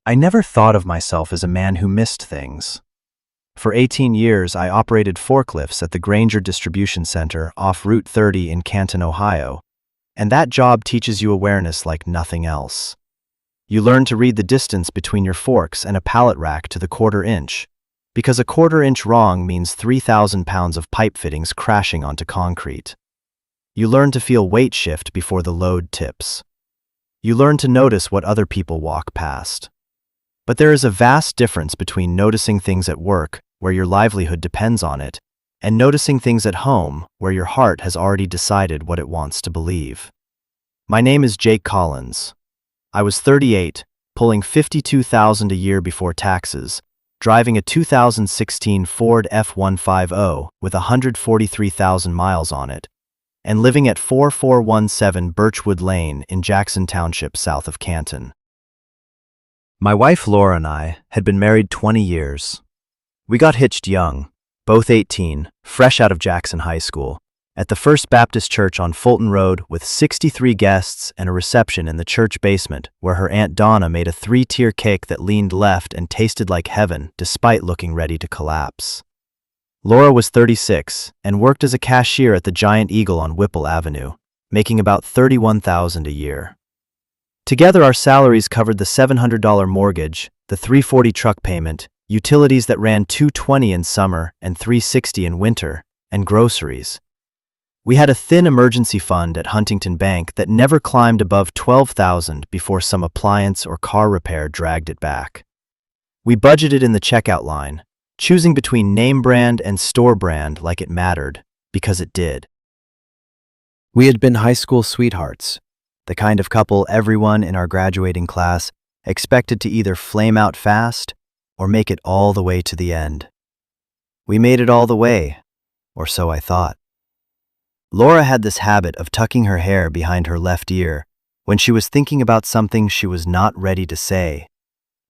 I never thought of myself as a man who missed things. For 18 years, I operated forklifts at the Granger Distribution Center off Route 30 in Canton, Ohio, and that job teaches you awareness like nothing else. You learn to read the distance between your forks and a pallet rack to the quarter inch, because a quarter inch wrong means 3,000 pounds of pipe fittings crashing onto concrete. You learn to feel weight shift before the load tips. You learn to notice what other people walk past. But there is a vast difference between noticing things at work, where your livelihood depends on it, and noticing things at home, where your heart has already decided what it wants to believe. My name is Jake Collins. I was 38, pulling $52,000 a year before taxes, driving a 2016 Ford F-150 with 143,000 miles on it, and living at 4417 Birchwood Lane in Jackson Township, south of Canton. My wife Laura and I had been married 20 years. We got hitched young, both 18, fresh out of Jackson High School, at the First Baptist Church on Fulton Road with 63 guests and a reception in the church basement where her Aunt Donna made a 3-tier cake that leaned left and tasted like heaven despite looking ready to collapse. Laura was 36 and worked as a cashier at the Giant Eagle on Whipple Avenue, making about $31,000 a year. Together our salaries covered the $700 mortgage, the $340 truck payment, utilities that ran $220 in summer and $360 in winter, and groceries. We had a thin emergency fund at Huntington Bank that never climbed above $12,000 before some appliance or car repair dragged it back. We budgeted in the checkout line, choosing between name brand and store brand like it mattered, because it did. We had been high school sweethearts, the kind of couple everyone in our graduating class expected to either flame out fast or make it all the way to the end. We made it all the way, or so I thought. Laura had this habit of tucking her hair behind her left ear when she was thinking about something she was not ready to say,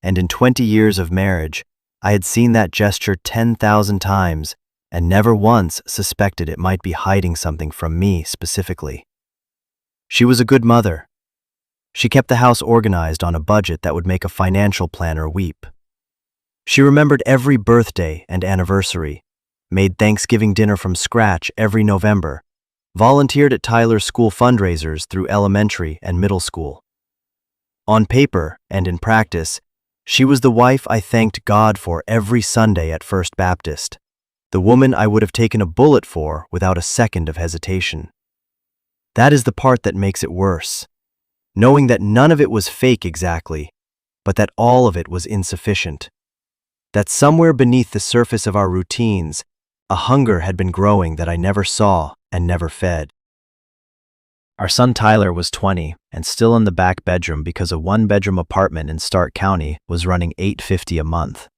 and in 20 years of marriage, I had seen that gesture 10,000 times and never once suspected it might be hiding something from me specifically. She was a good mother. She kept the house organized on a budget that would make a financial planner weep. She remembered every birthday and anniversary, made Thanksgiving dinner from scratch every November, volunteered at Tyler's school fundraisers through elementary and middle school. On paper and in practice, she was the wife I thanked God for every Sunday at First Baptist, the woman I would have taken a bullet for without a second of hesitation. That is the part that makes it worse, knowing that none of it was fake exactly, but that all of it was insufficient. That somewhere beneath the surface of our routines, a hunger had been growing that I never saw and never fed. Our son Tyler was 20 and still in the back bedroom because a 1-bedroom apartment in Stark County was running $850 a month.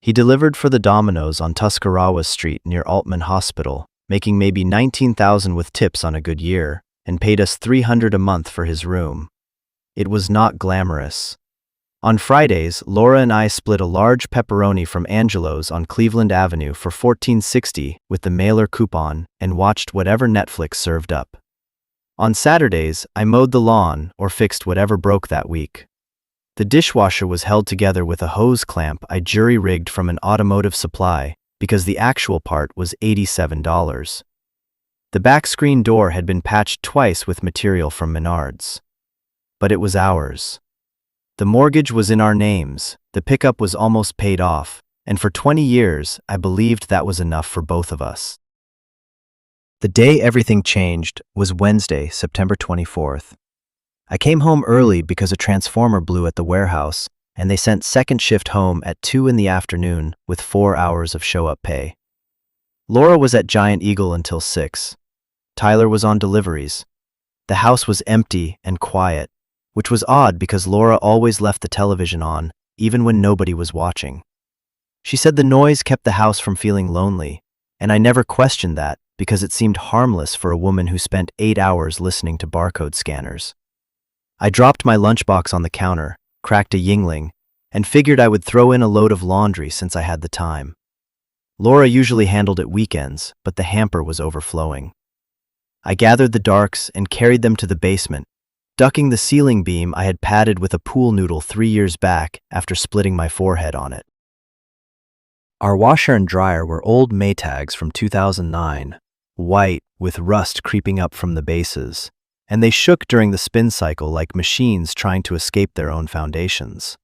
He delivered for the Domino's on Tuscarawas Street near Altman Hospital, making maybe $19,000 with tips on a good year, and paid us $300 a month for his room. It was not glamorous. On Fridays, Laura and I split a large pepperoni from Angelo's on Cleveland Avenue for $14.60 with the mailer coupon and watched whatever Netflix served up. On Saturdays, I mowed the lawn or fixed whatever broke that week. The dishwasher was held together with a hose clamp I jury-rigged from an automotive supply because the actual part was $87. The back screen door had been patched twice with material from Menards. But it was ours. The mortgage was in our names, the pickup was almost paid off, and for 20 years, I believed that was enough for both of us. The day everything changed was Wednesday, September 24th. I came home early because a transformer blew at the warehouse, and they sent second shift home at 2 in the afternoon with 4 hours of show-up pay. Laura was at Giant Eagle until 6. Tyler was on deliveries. The house was empty and quiet, which was odd because Laura always left the television on, even when nobody was watching. She said the noise kept the house from feeling lonely, and I never questioned that because it seemed harmless for a woman who spent 8 hours listening to barcode scanners. I dropped my lunchbox on the counter, cracked a Yingling, and figured I would throw in a load of laundry since I had the time. Laura usually handled it weekends, but the hamper was overflowing. I gathered the darks and carried them to the basement, ducking the ceiling beam I had padded with a pool noodle 3 years back after splitting my forehead on it. Our washer and dryer were old Maytags from 2009, white with rust creeping up from the bases, and they shook during the spin cycle like machines trying to escape their own foundations.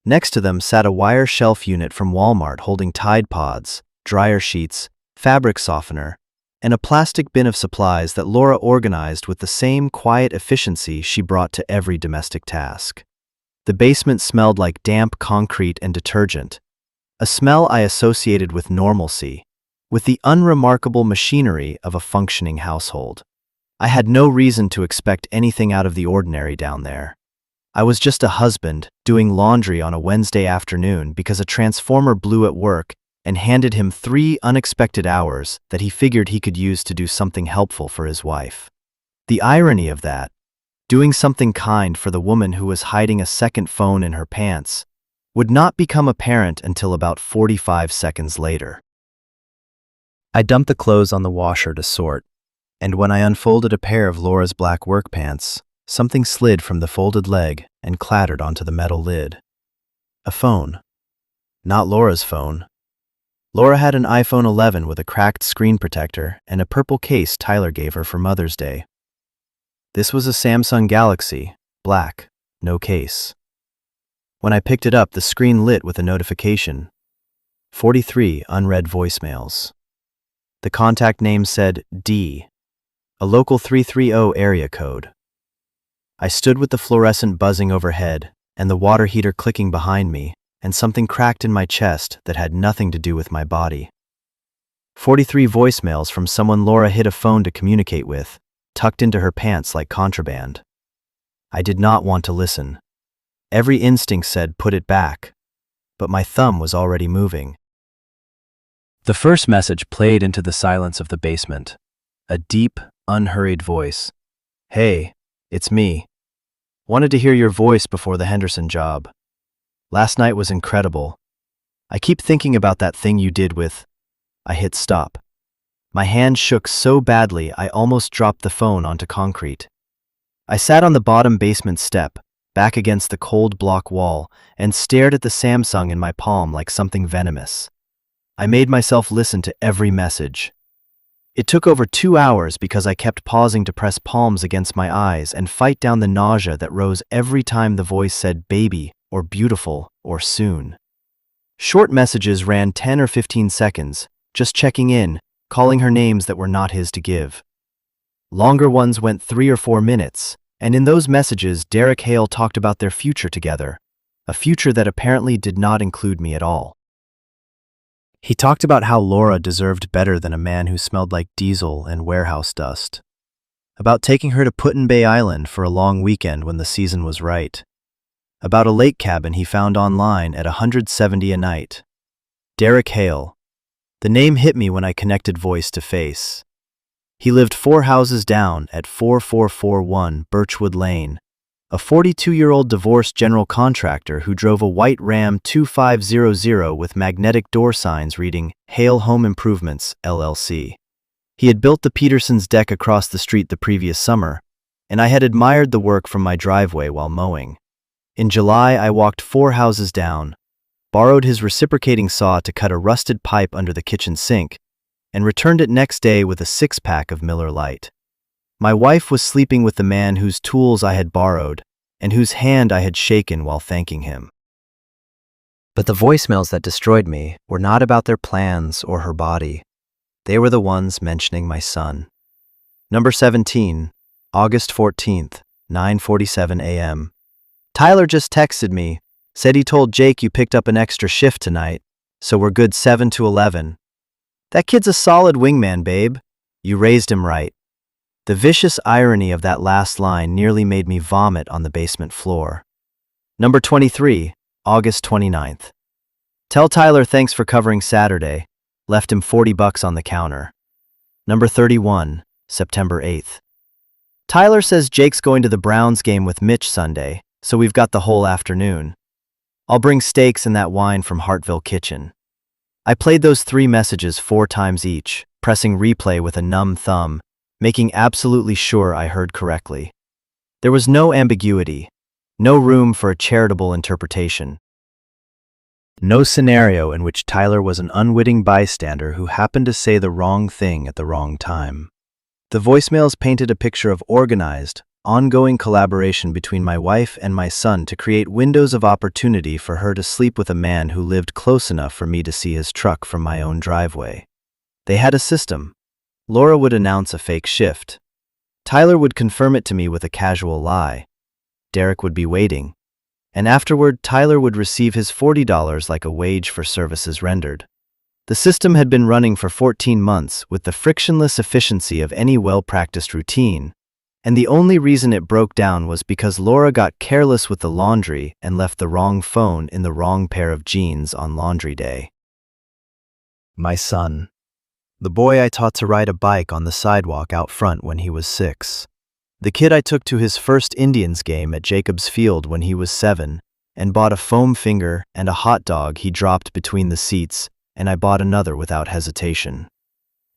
Next to them sat a wire shelf unit from Walmart holding Tide Pods, dryer sheets, fabric softener, and a plastic bin of supplies that Laura organized with the same quiet efficiency she brought to every domestic task. The basement smelled like damp concrete and detergent, a smell I associated with normalcy, with the unremarkable machinery of a functioning household. I had no reason to expect anything out of the ordinary down there. I was just a husband doing laundry on a Wednesday afternoon because a transformer blew at work and handed him 3 unexpected hours that he figured he could use to do something helpful for his wife. The irony of that, doing something kind for the woman who was hiding a second phone in her pants, would not become apparent until about 45 seconds later. I dumped the clothes on the washer to sort, and when I unfolded a pair of Laura's black work pants, something slid from the folded leg and clattered onto the metal lid. A phone. Not Laura's phone. Laura had an iPhone 11 with a cracked screen protector and a purple case Tyler gave her for Mother's Day. This was a Samsung Galaxy, black, no case. When I picked it up, the screen lit with a notification. 43 unread voicemails. The contact name said D, a local 330 area code. I stood with the fluorescent buzzing overhead and the water heater clicking behind me, and something cracked in my chest that had nothing to do with my body. 43 voicemails from someone Laura hid a phone to communicate with, tucked into her pants like contraband. I did not want to listen. Every instinct said put it back, but my thumb was already moving. The first message played into the silence of the basement. A deep, unhurried voice. Hey, it's me. Wanted to hear your voice before the Henderson job. Last night was incredible. I keep thinking about that thing you did with... I hit stop. My hand shook so badly I almost dropped the phone onto concrete. I sat on the bottom basement step, back against the cold block wall, and stared at the Samsung in my palm like something venomous. I made myself listen to every message. It took over 2 hours because I kept pausing to press palms against my eyes and fight down the nausea that rose every time the voice said baby, or beautiful, or soon. Short messages ran 10 or 15 seconds, just checking in, calling her names that were not his to give. Longer ones went 3 or 4 minutes, and in those messages Derek Hale talked about their future together, a future that apparently did not include me at all. He talked about how Laura deserved better than a man who smelled like diesel and warehouse dust. About taking her to Put-in-Bay Island for a long weekend when the season was right. About a lake cabin he found online at $170 a night. Derek Hale. The name hit me when I connected voice to face. He lived 4 houses down at 4441 Birchwood Lane, a 42-year-old divorced general contractor who drove a white Ram 2500 with magnetic door signs reading Hale Home Improvements, LLC. He had built the Petersons' deck across the street the previous summer, and I had admired the work from my driveway while mowing. In July, I walked 4 houses down, borrowed his reciprocating saw to cut a rusted pipe under the kitchen sink, and returned it next day with a 6-pack of Miller Lite. My wife was sleeping with the man whose tools I had borrowed and whose hand I had shaken while thanking him. But the voicemails that destroyed me were not about their plans or her body. They were the ones mentioning my son. Number 17, August 14th, 9:47 a.m. Tyler just texted me, said he told Jake you picked up an extra shift tonight, so we're good 7 to 11. That kid's a solid wingman, babe. You raised him right. The vicious irony of that last line nearly made me vomit on the basement floor. Number 23, August 29th. Tell Tyler thanks for covering Saturday. Left him $40 on the counter. Number 31, September 8th. Tyler says Jake's going to the Browns game with Mitch Sunday, so we've got the whole afternoon. I'll bring steaks and that wine from Hartville Kitchen. I played those 3 messages 4 times each, pressing replay with a numb thumb, making absolutely sure I heard correctly. There was no ambiguity, no room for a charitable interpretation. No scenario in which Tyler was an unwitting bystander who happened to say the wrong thing at the wrong time. The voicemails painted a picture of organized, ongoing collaboration between my wife and my son to create windows of opportunity for her to sleep with a man who lived close enough for me to see his truck from my own driveway. They had a system. Laura would announce a fake shift. Tyler would confirm it to me with a casual lie. Derek would be waiting. And afterward, Tyler would receive his $40 like a wage for services rendered. The system had been running for 14 months with the frictionless efficiency of any well-practiced routine, and the only reason it broke down was because Laura got careless with the laundry and left the wrong phone in the wrong pair of jeans on laundry day. My son. The boy I taught to ride a bike on the sidewalk out front when he was 6. The kid I took to his first Indians game at Jacobs Field when he was 7, and bought a foam finger and a hot dog he dropped between the seats, and I bought another without hesitation.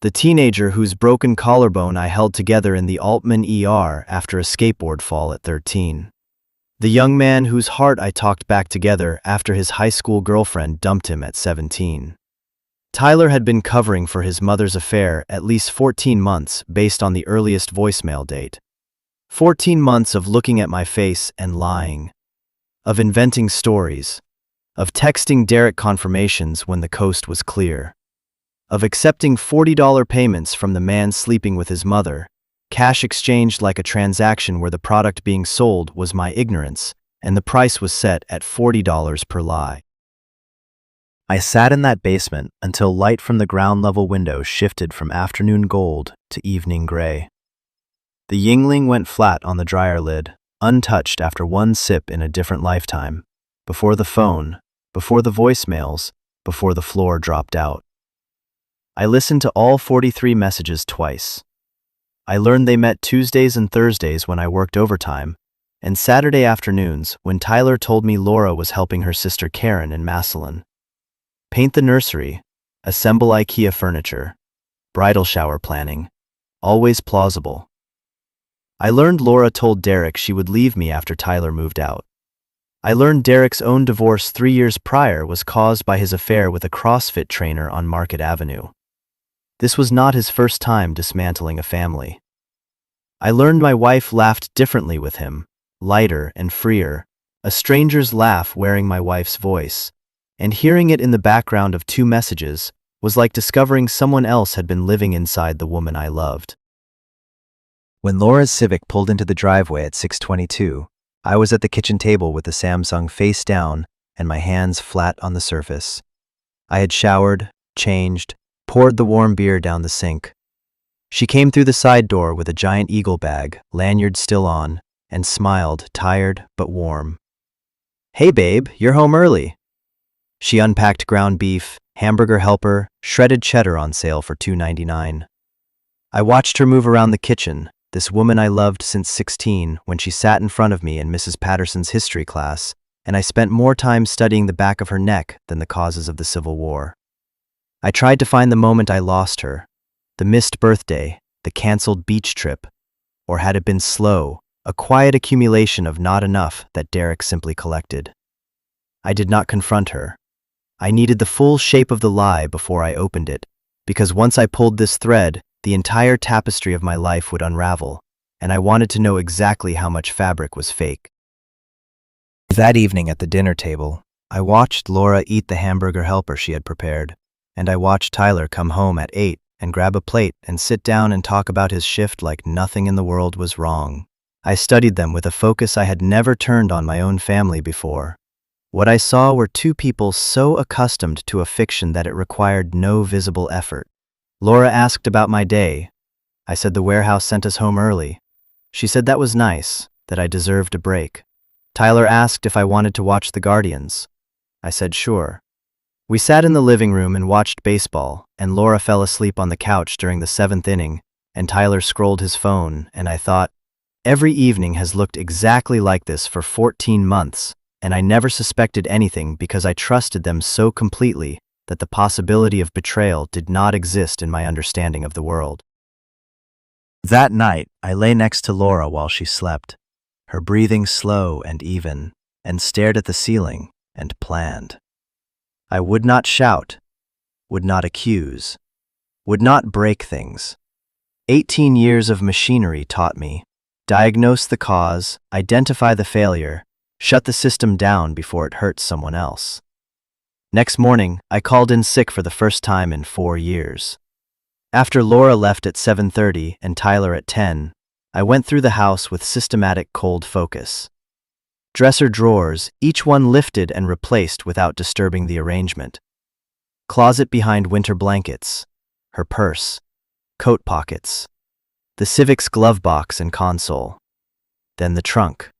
The teenager whose broken collarbone I held together in the Altman ER after a skateboard fall at 13. The young man whose heart I talked back together after his high school girlfriend dumped him at 17. Tyler had been covering for his mother's affair at least 14 months based on the earliest voicemail date. 14 months of looking at my face and lying. Of inventing stories. Of texting Derek confirmations when the coast was clear. Of accepting $40 payments from the man sleeping with his mother, cash exchanged like a transaction where the product being sold was my ignorance, and the price was set at $40 per lie. I sat in that basement until light from the ground-level window shifted from afternoon gold to evening gray. The Yingling went flat on the dryer lid, untouched after one sip in a different lifetime, before the phone, before the voicemails, before the floor dropped out. I listened to all 43 messages twice. I learned they met Tuesdays and Thursdays when I worked overtime, and Saturday afternoons when Tyler told me Laura was helping her sister Karen in Massillon. Paint the nursery, assemble IKEA furniture, bridal shower planning, always plausible. I learned Laura told Derek she would leave me after Tyler moved out. I learned Derek's own divorce 3 years prior was caused by his affair with a CrossFit trainer on Market Avenue. This was not his first time dismantling a family. I learned my wife laughed differently with him, lighter and freer, a stranger's laugh wearing my wife's voice, and hearing it in the background of 2 messages was like discovering someone else had been living inside the woman I loved. When Laura's Civic pulled into the driveway at 6:22, I was at the kitchen table with the Samsung face down and my hands flat on the surface. I had showered, changed, poured the warm beer down the sink. She came through the side door with a giant Eagle bag, lanyard still on, and smiled, tired but warm. "Hey babe, you're home early." She unpacked ground beef, hamburger helper, shredded cheddar on sale for $2.99. I watched her move around the kitchen, this woman I loved since 16 when she sat in front of me in Mrs. Patterson's history class, and I spent more time studying the back of her neck than the causes of the Civil War. I tried to find the moment I lost her, the missed birthday, the canceled beach trip, or had it been slow, a quiet accumulation of not enough that Derek simply collected. I did not confront her. I needed the full shape of the lie before I opened it, because once I pulled this thread, the entire tapestry of my life would unravel, and I wanted to know exactly how much fabric was fake. That evening at the dinner table, I watched Laura eat the hamburger helper she had prepared, and I watched Tyler come home at 8 and grab a plate and sit down and talk about his shift like nothing in the world was wrong. I studied them with a focus I had never turned on my own family before. What I saw were 2 people so accustomed to a fiction that it required no visible effort. Laura asked about my day. I said the warehouse sent us home early. She said that was nice, that I deserved a break. Tyler asked if I wanted to watch the Guardians. I said sure. We sat in the living room and watched baseball, and Laura fell asleep on the couch during the 7th inning, and Tyler scrolled his phone, and I thought, every evening has looked exactly like this for 14 months, and I never suspected anything because I trusted them so completely that the possibility of betrayal did not exist in my understanding of the world. That night, I lay next to Laura while she slept. her breathing slow and even, and stared at the ceiling and planned. I would not shout, would not accuse, would not break things. 18 years of machinery taught me: diagnose the cause, identify the failure, shut the system down before it hurts someone else. Next morning, I called in sick for the first time in 4 years. After Laura left at 7:30 and Tyler at 10, I went through the house with systematic cold focus. Dresser drawers, each one lifted and replaced without disturbing the arrangement. Closet behind winter blankets, her purse, coat pockets, the Civic's glove box and console. Then the trunk.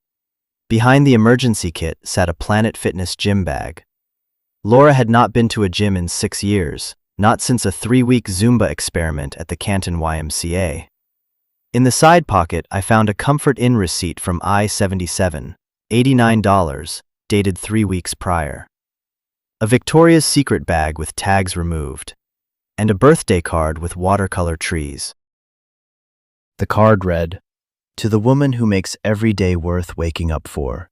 Behind the emergency kit sat a Planet Fitness gym bag. Laura had not been to a gym in 6 years, not since a 3-week Zumba experiment at the Canton YMCA. In the side pocket, I found a Comfort Inn receipt from I-77, $89, dated 3 weeks prior. A Victoria's Secret bag with tags removed, and a birthday card with watercolor trees. The card read, "To the woman who makes every day worth waking up for.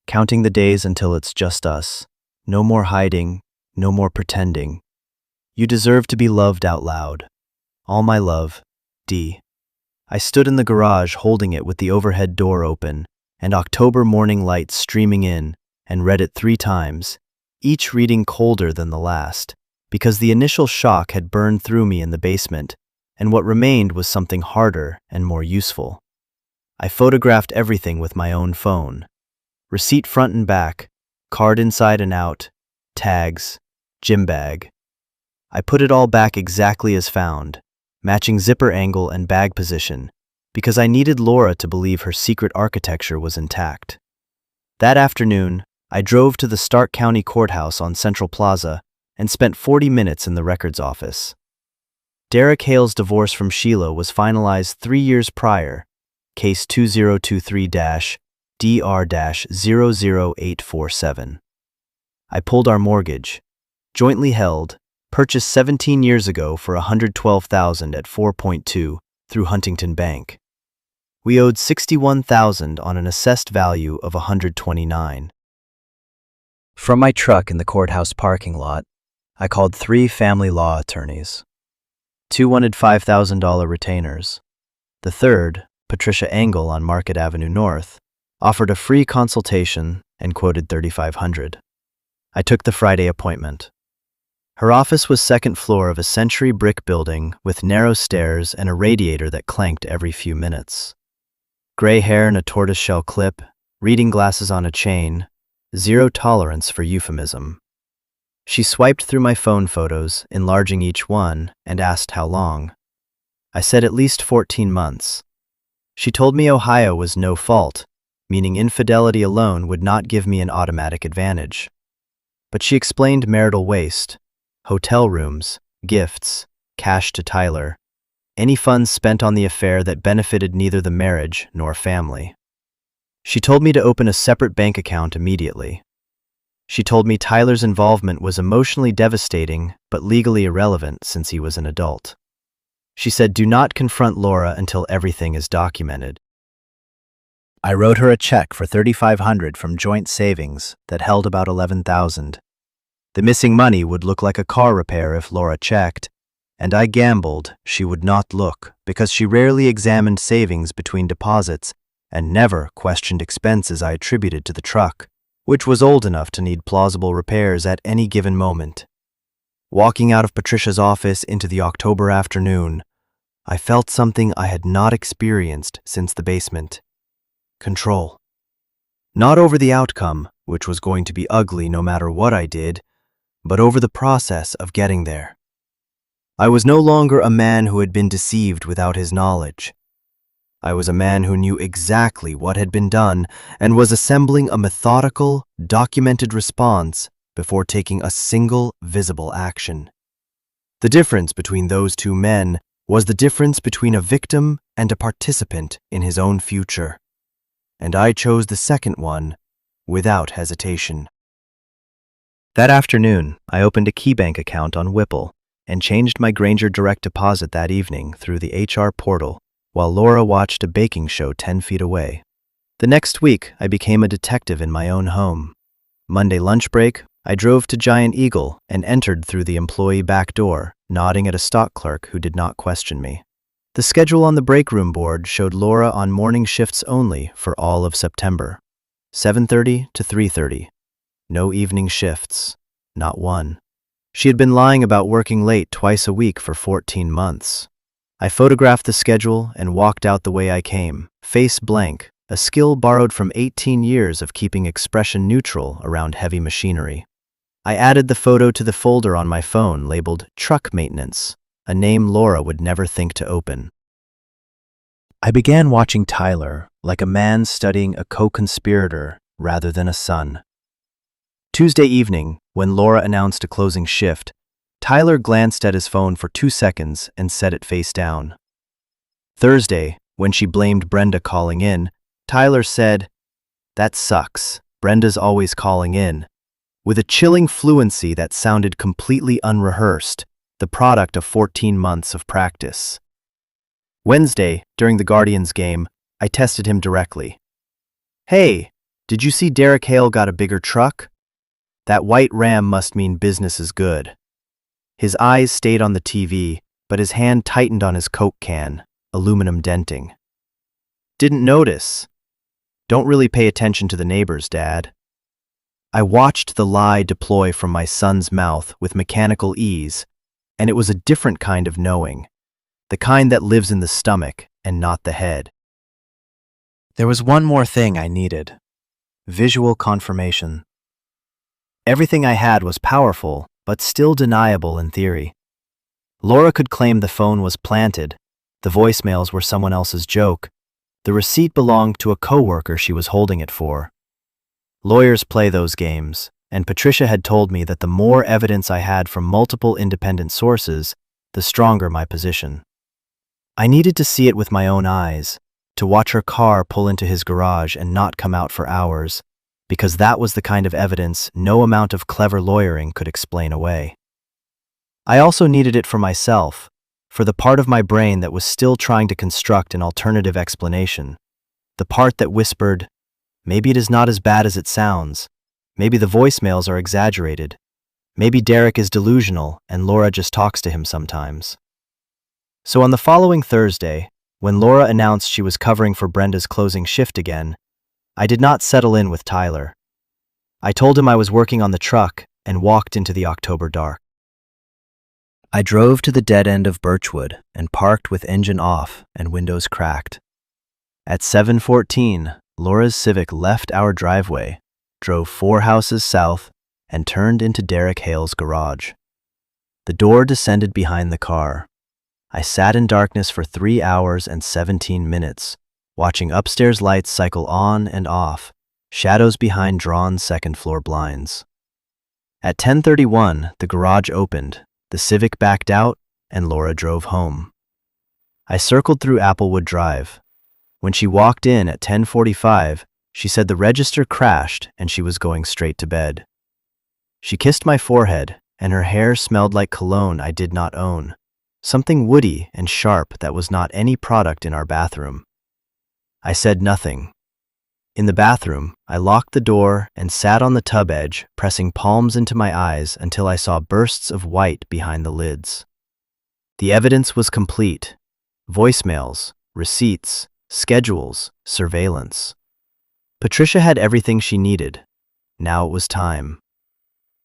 Counting the days until it's just us. No more hiding, no more pretending. You deserve to be loved out loud. All my love, D." I stood in the garage holding it with the overhead door open and October morning light streaming in, and read it 3 times, each reading colder than the last, because the initial shock had burned through me in the basement, and what remained was something harder and more useful. I photographed everything with my own phone. Receipt front and back, card inside and out, tags, gym bag. I put it all back exactly as found, matching zipper angle and bag position, because I needed Laura to believe her secret architecture was intact. That afternoon, I drove to the Stark County Courthouse on Central Plaza and spent 40 minutes in the records office. Derek Hale's divorce from Sheila was finalized 3 years prior, case 2023-DR-00847. I pulled our mortgage, jointly held, purchased 17 years ago for $112,000 at 4.2 through Huntington Bank. We owed $61,000 on an assessed value of $129,000. From my truck in the courthouse parking lot, I called 3 family law attorneys. 2 wanted $5,000 retainers. The third, Patricia Engel on Market Avenue North, offered a free consultation and quoted $3,500. I took the Friday appointment. Her office was second floor of a century brick building with narrow stairs and a radiator that clanked every few minutes. Gray hair in a tortoiseshell clip, reading glasses on a chain, zero tolerance for euphemism. She swiped through my phone photos, enlarging each one, and asked how long. I said at least 14 months. She told me Ohio was no fault, meaning infidelity alone would not give me an automatic advantage. But she explained marital waste, hotel rooms, gifts, cash to Tyler, any funds spent on the affair that benefited neither the marriage nor family. She told me to open a separate bank account immediately. She told me Tyler's involvement was emotionally devastating but legally irrelevant since he was an adult. She said, "Do not confront Laura until everything is documented." I wrote her a check for $3,500 from joint savings that held about $11,000. The missing money would look like a car repair if Laura checked, and I gambled she would not look because she rarely examined savings between deposits and never questioned expenses I attributed to the truck, which was old enough to need plausible repairs at any given moment. Walking out of Patricia's office into the October afternoon, I felt something I had not experienced since the basement. Control. Not over the outcome, which was going to be ugly no matter what I did, but over the process of getting there. I was no longer a man who had been deceived without his knowledge. I was a man who knew exactly what had been done and was assembling a methodical, documented response before taking a single visible action. The difference between those 2 men was the difference between a victim and a participant in his own future. And I chose the second one without hesitation. That afternoon, I opened a KeyBank account on Whipple and changed my Granger direct deposit that evening through the HR portal while Laura watched a baking show 10 feet away. The next week, I became a detective in my own home. Monday lunch break, I drove to Giant Eagle and entered through the employee back door, nodding at a stock clerk who did not question me. The schedule on the break room board showed Laura on morning shifts only for all of September. 7:30 to 3:30. No evening shifts. Not one. She had been lying about working late twice a week for 14 months. I photographed the schedule and walked out the way I came, face blank, a skill borrowed from 18 years of keeping expression neutral around heavy machinery. I added the photo to the folder on my phone labeled Truck Maintenance, a name Laura would never think to open. I began watching Tyler like a man studying a co-conspirator rather than a son. Tuesday evening, when Laura announced a closing shift, Tyler glanced at his phone for 2 seconds and set it face down. Thursday, when she blamed Brenda calling in, Tyler said, "That sucks. Brenda's always calling in," with a chilling fluency that sounded completely unrehearsed, the product of 14 months of practice. Wednesday, during the Guardians game, I tested him directly. "Hey, did you see Derek Hale got a bigger truck? That white Ram must mean business is good." His eyes stayed on the TV, but his hand tightened on his Coke can, aluminum denting. "Didn't notice. Don't really pay attention to the neighbors, Dad." I watched the lie deploy from my son's mouth with mechanical ease, and it was a different kind of knowing, the kind that lives in the stomach and not the head. There was one more thing I needed: visual confirmation. Everything I had was powerful, but still deniable in theory. Laura could claim the phone was planted, the voicemails were someone else's joke, the receipt belonged to a coworker she was holding it for. Lawyers play those games, and Patricia had told me that the more evidence I had from multiple independent sources, the stronger my position. I needed to see it with my own eyes, to watch her car pull into his garage and not come out for hours, because that was the kind of evidence no amount of clever lawyering could explain away. I also needed it for myself, for the part of my brain that was still trying to construct an alternative explanation, the part that whispered, maybe it is not as bad as it sounds, maybe the voicemails are exaggerated, maybe Derek is delusional and Laura just talks to him sometimes. So on the following Thursday, when Laura announced she was covering for Brenda's closing shift again, I did not settle in with Tyler. I told him I was working on the truck and walked into the October dark. I drove to the dead end of Birchwood and parked with engine off and windows cracked. At 7:14, Laura's Civic left our driveway, drove 4 houses south, and turned into Derek Hale's garage. The door descended behind the car. I sat in darkness for 3 hours and 17 minutes, watching upstairs lights cycle on and off, shadows behind drawn second-floor blinds. At 10:31, the garage opened, the Civic backed out, and Laura drove home. I circled through Applewood Drive. When she walked in at 10:45, she said the register crashed and she was going straight to bed. She kissed my forehead, and her hair smelled like cologne I did not own, something woody and sharp that was not any product in our bathroom. I said nothing. In the bathroom, I locked the door and sat on the tub edge, pressing palms into my eyes until I saw bursts of white behind the lids. The evidence was complete: voicemails, receipts, schedules, surveillance. Patricia had everything she needed. Now it was time.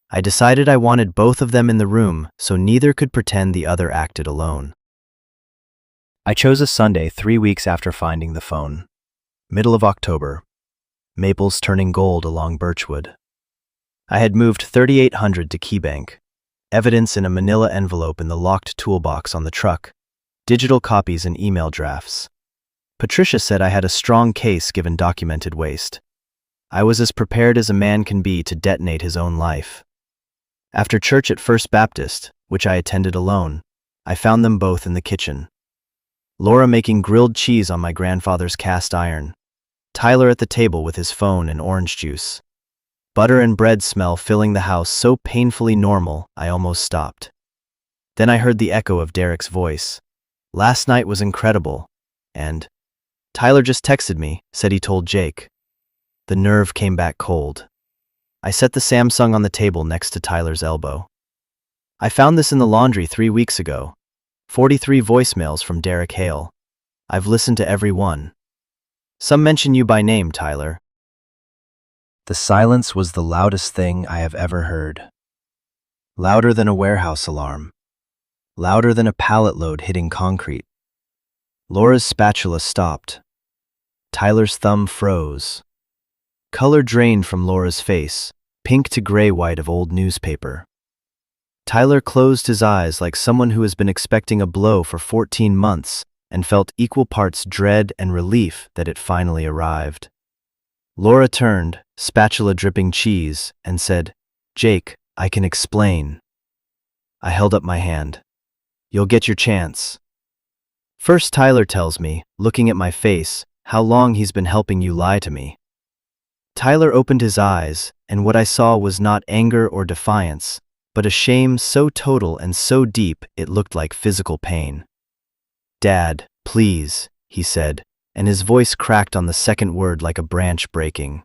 I decided I wanted both of them in the room so neither could pretend the other acted alone. I chose a Sunday 3 weeks after finding the phone. Middle of October. Maples turning gold along Birchwood. I had moved 3800 to Keybank. Evidence in a manila envelope in the locked toolbox on the truck. Digital copies and email drafts. Patricia said I had a strong case given documented waste. I was as prepared as a man can be to detonate his own life. After church at First Baptist, which I attended alone, I found them both in the kitchen. Laura making grilled cheese on my grandfather's cast iron. Tyler at the table with his phone and orange juice. Butter and bread smell filling the house so painfully normal, I almost stopped. Then I heard the echo of Derek's voice. "Last night was incredible," and Tyler just texted me, said he told Jake. The nerve came back cold. I set the Samsung on the table next to Tyler's elbow. I found this in the laundry 3 weeks ago. 43 voicemails from Derek Hale. I've listened to every one. Some mention you by name, Tyler. The silence was the loudest thing I have ever heard. Louder than a warehouse alarm. Louder than a pallet load hitting concrete. Laura's spatula stopped. Tyler's thumb froze. Color drained from Laura's face, pink to gray-white of old newspaper. Tyler closed his eyes like someone who has been expecting a blow for 14 months and felt equal parts dread and relief that it finally arrived. Laura turned, spatula dripping cheese, and said, "Jake, I can explain." I held up my hand. "You'll get your chance." First, Tyler tells me, looking at my face, how long he's been helping you lie to me. Tyler opened his eyes, and what I saw was not anger or defiance, but a shame so total and so deep it looked like physical pain. "Dad, please," he said, and his voice cracked on the second word like a branch breaking.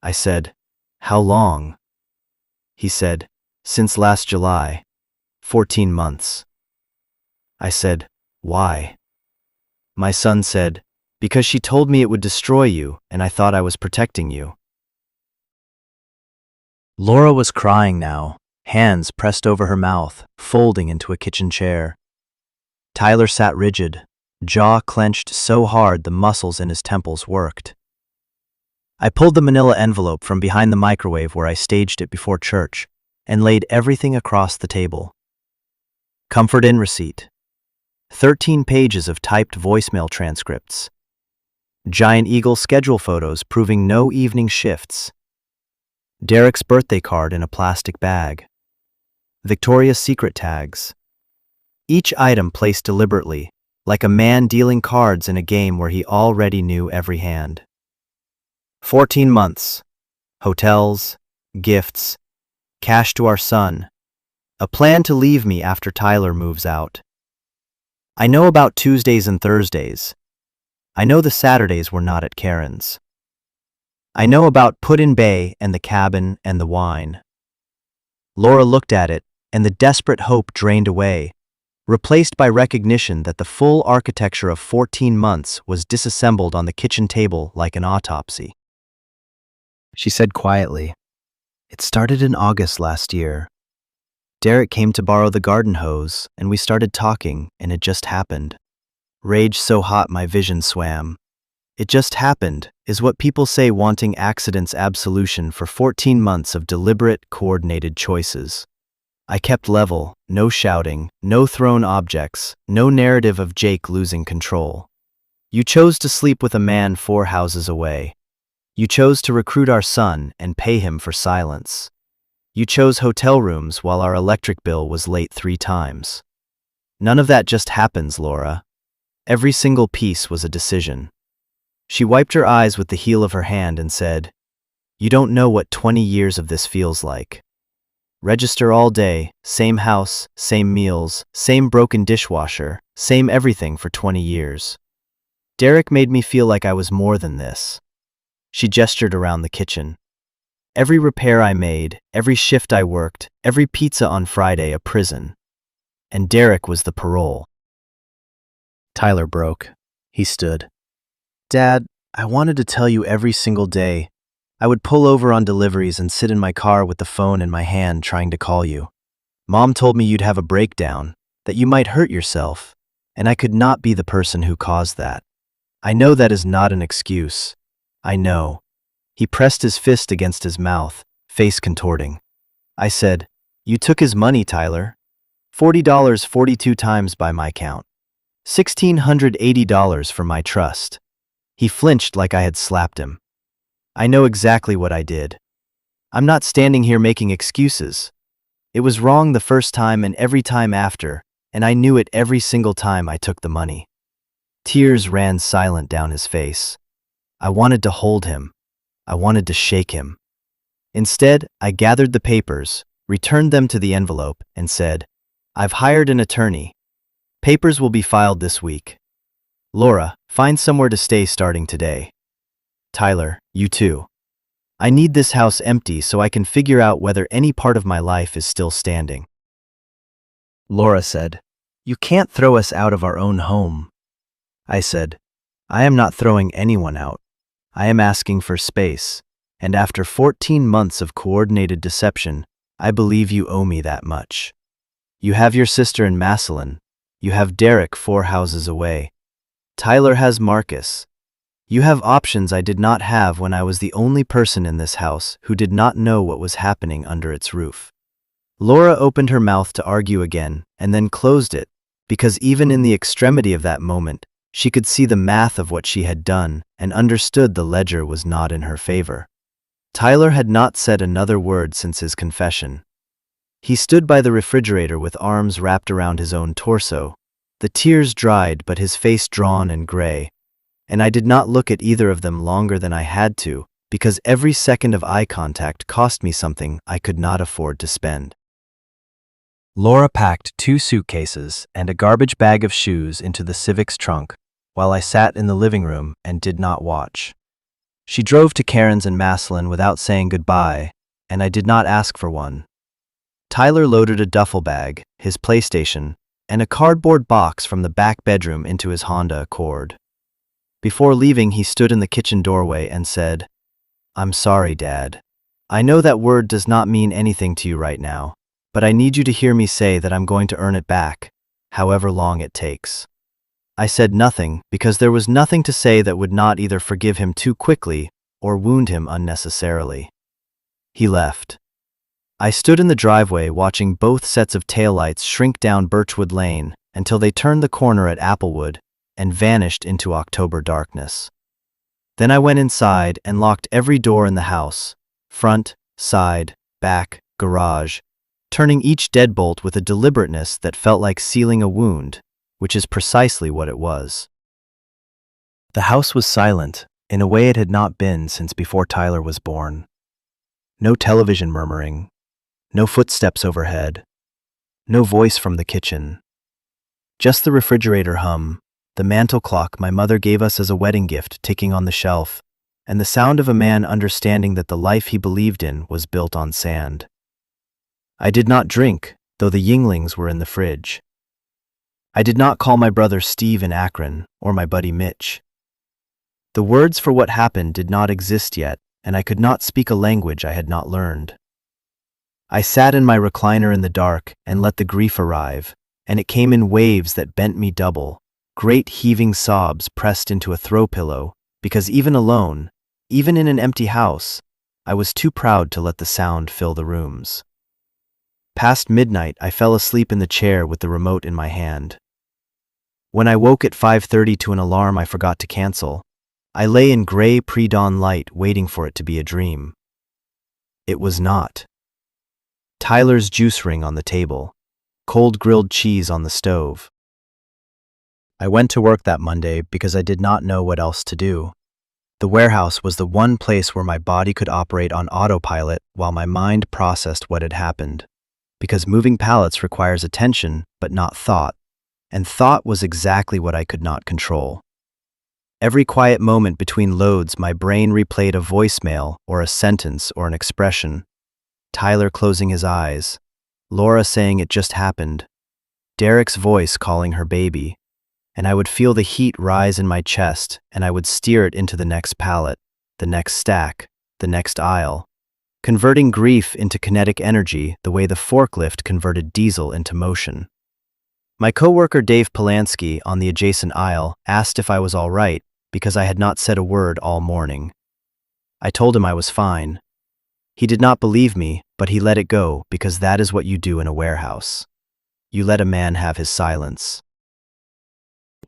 I said, "How long?" He said, "Since last July. 14 months. I said, "Why?" My son said, "Because she told me it would destroy you, and I thought I was protecting you." Laura was crying now, hands pressed over her mouth, folding into a kitchen chair. Tyler sat rigid, jaw clenched so hard the muscles in his temples worked. I pulled the manila envelope from behind the microwave where I staged it before church and laid everything across the table. Comfort in receipt. 13 pages of typed voicemail transcripts. Giant Eagle schedule photos proving no evening shifts. Derek's birthday card in a plastic bag. Victoria's Secret tags. Each item placed deliberately, like a man dealing cards in a game where he already knew every hand. 14 months. Hotels, gifts, cash to our son. A plan to leave me after Tyler moves out. I know about Tuesdays and Thursdays. I know the Saturdays were not at Karen's. I know about Put-in Bay and the cabin and the wine. Laura looked at it, and the desperate hope drained away, replaced by recognition that the full architecture of 14 months was disassembled on the kitchen table like an autopsy. She said quietly, "It started in August last year. Derek came to borrow the garden hose, and we started talking, and it just happened. Rage so hot my vision swam. It just happened, is what people say wanting accidents absolution for 14 months of deliberate, coordinated choices. I kept level, no shouting, no thrown objects, no narrative of Jake losing control. You chose to sleep with a man 4 houses away. You chose to recruit our son and pay him for silence. You chose hotel rooms while our electric bill was late 3 times. None of that just happens, Laura. Every single piece was a decision." She wiped her eyes with the heel of her hand and said, "You don't know what 20 years of this feels like. Register all day, same house, same meals, same broken dishwasher, same everything for 20 years. Derek made me feel like I was more than this." She gestured around the kitchen. "Every repair I made, every shift I worked, every pizza on Friday a prison. And Derek was the parole." Tyler broke. He stood. "Dad, I wanted to tell you every single day. I would pull over on deliveries and sit in my car with the phone in my hand trying to call you. Mom told me you'd have a breakdown, that you might hurt yourself, and I could not be the person who caused that. I know that is not an excuse. I know." He pressed his fist against his mouth, face contorting. I said, "You took his money, Tyler. $40 42 times by my count. $1,680 for my trust." He flinched like I had slapped him. "I know exactly what I did. I'm not standing here making excuses. It was wrong the first time and every time after, and I knew it every single time I took the money." Tears ran silent down his face. I wanted to hold him. I wanted to shake him. Instead, I gathered the papers, returned them to the envelope, and said, "I've hired an attorney. Papers will be filed this week. Laura, Find somewhere to stay starting today. Tyler, you too. I need this house empty so I can figure out whether any part of my life is still standing. Laura said, You can't throw us out of our own home. I said, I am not throwing anyone out. I am asking for space, and after 14 months of coordinated deception, I believe you owe me that much. You have your sister in Massillon. You have Derek 4 houses away. Tyler has Marcus. You have options I did not have when I was the only person in this house who did not know what was happening under its roof. Laura opened her mouth to argue again and then closed it, because even in the extremity of that moment, she could see the math of what she had done and understood the ledger was not in her favor. Tyler had not said another word since his confession. He stood by the refrigerator with arms wrapped around his own torso, the tears dried but his face drawn and gray, and I did not look at either of them longer than I had to, because every second of eye contact cost me something I could not afford to spend. Laura packed 2 suitcases and a garbage bag of shoes into the Civic's trunk, while I sat in the living room and did not watch. She drove to Karen's in Massillon without saying goodbye, and I did not ask for one. Tyler loaded a duffel bag, his PlayStation, and a cardboard box from the back bedroom into his Honda Accord. Before leaving, he stood in the kitchen doorway and said, I'm sorry, Dad. I know that word does not mean anything to you right now, but I need you to hear me say that I'm going to earn it back, however long it takes. I said nothing because there was nothing to say that would not either forgive him too quickly or wound him unnecessarily. He left. I stood in the driveway watching both sets of taillights shrink down Birchwood Lane until they turned the corner at Applewood and vanished into October darkness. Then I went inside and locked every door in the house, front, side, back, garage, turning each deadbolt with a deliberateness that felt like sealing a wound, which is precisely what it was. The house was silent, in a way it had not been since before Tyler was born. No television murmuring, no footsteps overhead, no voice from the kitchen. Just the refrigerator hum, the mantel clock my mother gave us as a wedding gift ticking on the shelf, and the sound of a man understanding that the life he believed in was built on sand. I did not drink, though the Yinglings were in the fridge. I did not call my brother Steve in Akron or my buddy Mitch. The words for what happened did not exist yet, and I could not speak a language I had not learned. I sat in my recliner in the dark and let the grief arrive, and it came in waves that bent me double, great heaving sobs pressed into a throw pillow, because even alone, even in an empty house, I was too proud to let the sound fill the rooms. Past midnight, I fell asleep in the chair with the remote in my hand. When I woke at 5:30 to an alarm I forgot to cancel, I lay in gray pre-dawn light waiting for it to be a dream. It was not. Tyler's juice ring on the table, cold grilled cheese on the stove. I went to work that Monday because I did not know what else to do. The warehouse was the one place where my body could operate on autopilot while my mind processed what had happened, because moving pallets requires attention but not thought, and thought was exactly what I could not control. Every quiet moment between loads, my brain replayed a voicemail or a sentence or an expression. Tyler closing his eyes, Laura saying it just happened, Derek's voice calling her baby, and I would feel the heat rise in my chest and I would steer it into the next pallet, the next stack, the next aisle, converting grief into kinetic energy the way the forklift converted diesel into motion. My coworker Dave Polanski on the adjacent aisle asked if I was all right because I had not said a word all morning. I told him I was fine. He did not believe me, but he let it go because that is what you do in a warehouse. You let a man have his silence.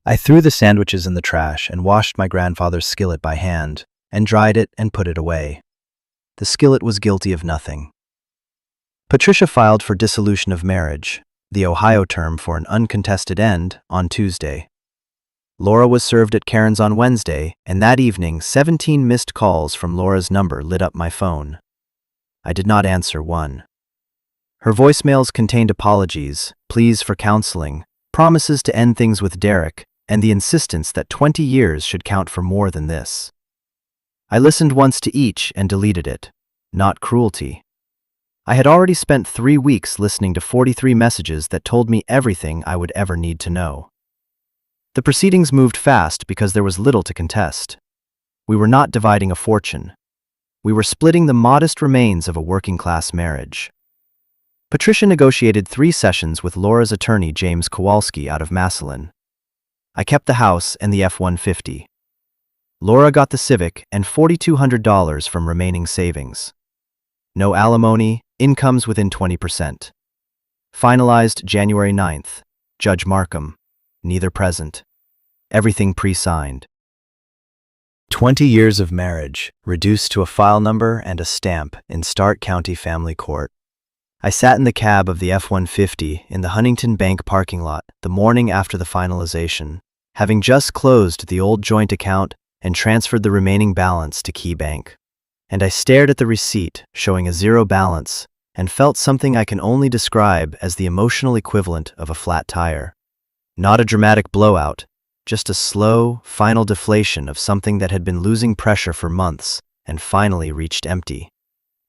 I threw the sandwiches in the trash and washed my grandfather's skillet by hand and dried it and put it away. The skillet was guilty of nothing. Patricia filed for dissolution of marriage, the Ohio term for an uncontested end, on Tuesday. Laura was served at Karen's on Wednesday, and that evening 17 missed calls from Laura's number lit up my phone. I did not answer one. Her voicemails contained apologies, pleas for counseling, promises to end things with Derek, and the insistence that 20 years should count for more than this. I listened once to each and deleted it. Not cruelty. I had already spent 3 weeks listening to 43 messages that told me everything I would ever need to know. The proceedings moved fast because there was little to contest. We were not dividing a fortune. We were splitting the modest remains of a working-class marriage. Patricia negotiated 3 sessions with Laura's attorney James Kowalski out of Massillon. I kept the house and the F-150. Laura got the Civic and $4,200 from remaining savings. No alimony, incomes within 20%. Finalized January 9th. Judge Markham. Neither present. Everything pre-signed. 20 years of marriage, reduced to a file number and a stamp in Stark County Family Court. I sat in the cab of the F-150 in the Huntington Bank parking lot the morning after the finalization, having just closed the old joint account and transferred the remaining balance to Key Bank. And I stared at the receipt showing a 0 balance and felt something I can only describe as the emotional equivalent of a flat tire. Not a dramatic blowout, just a slow, final deflation of something that had been losing pressure for months and finally reached empty.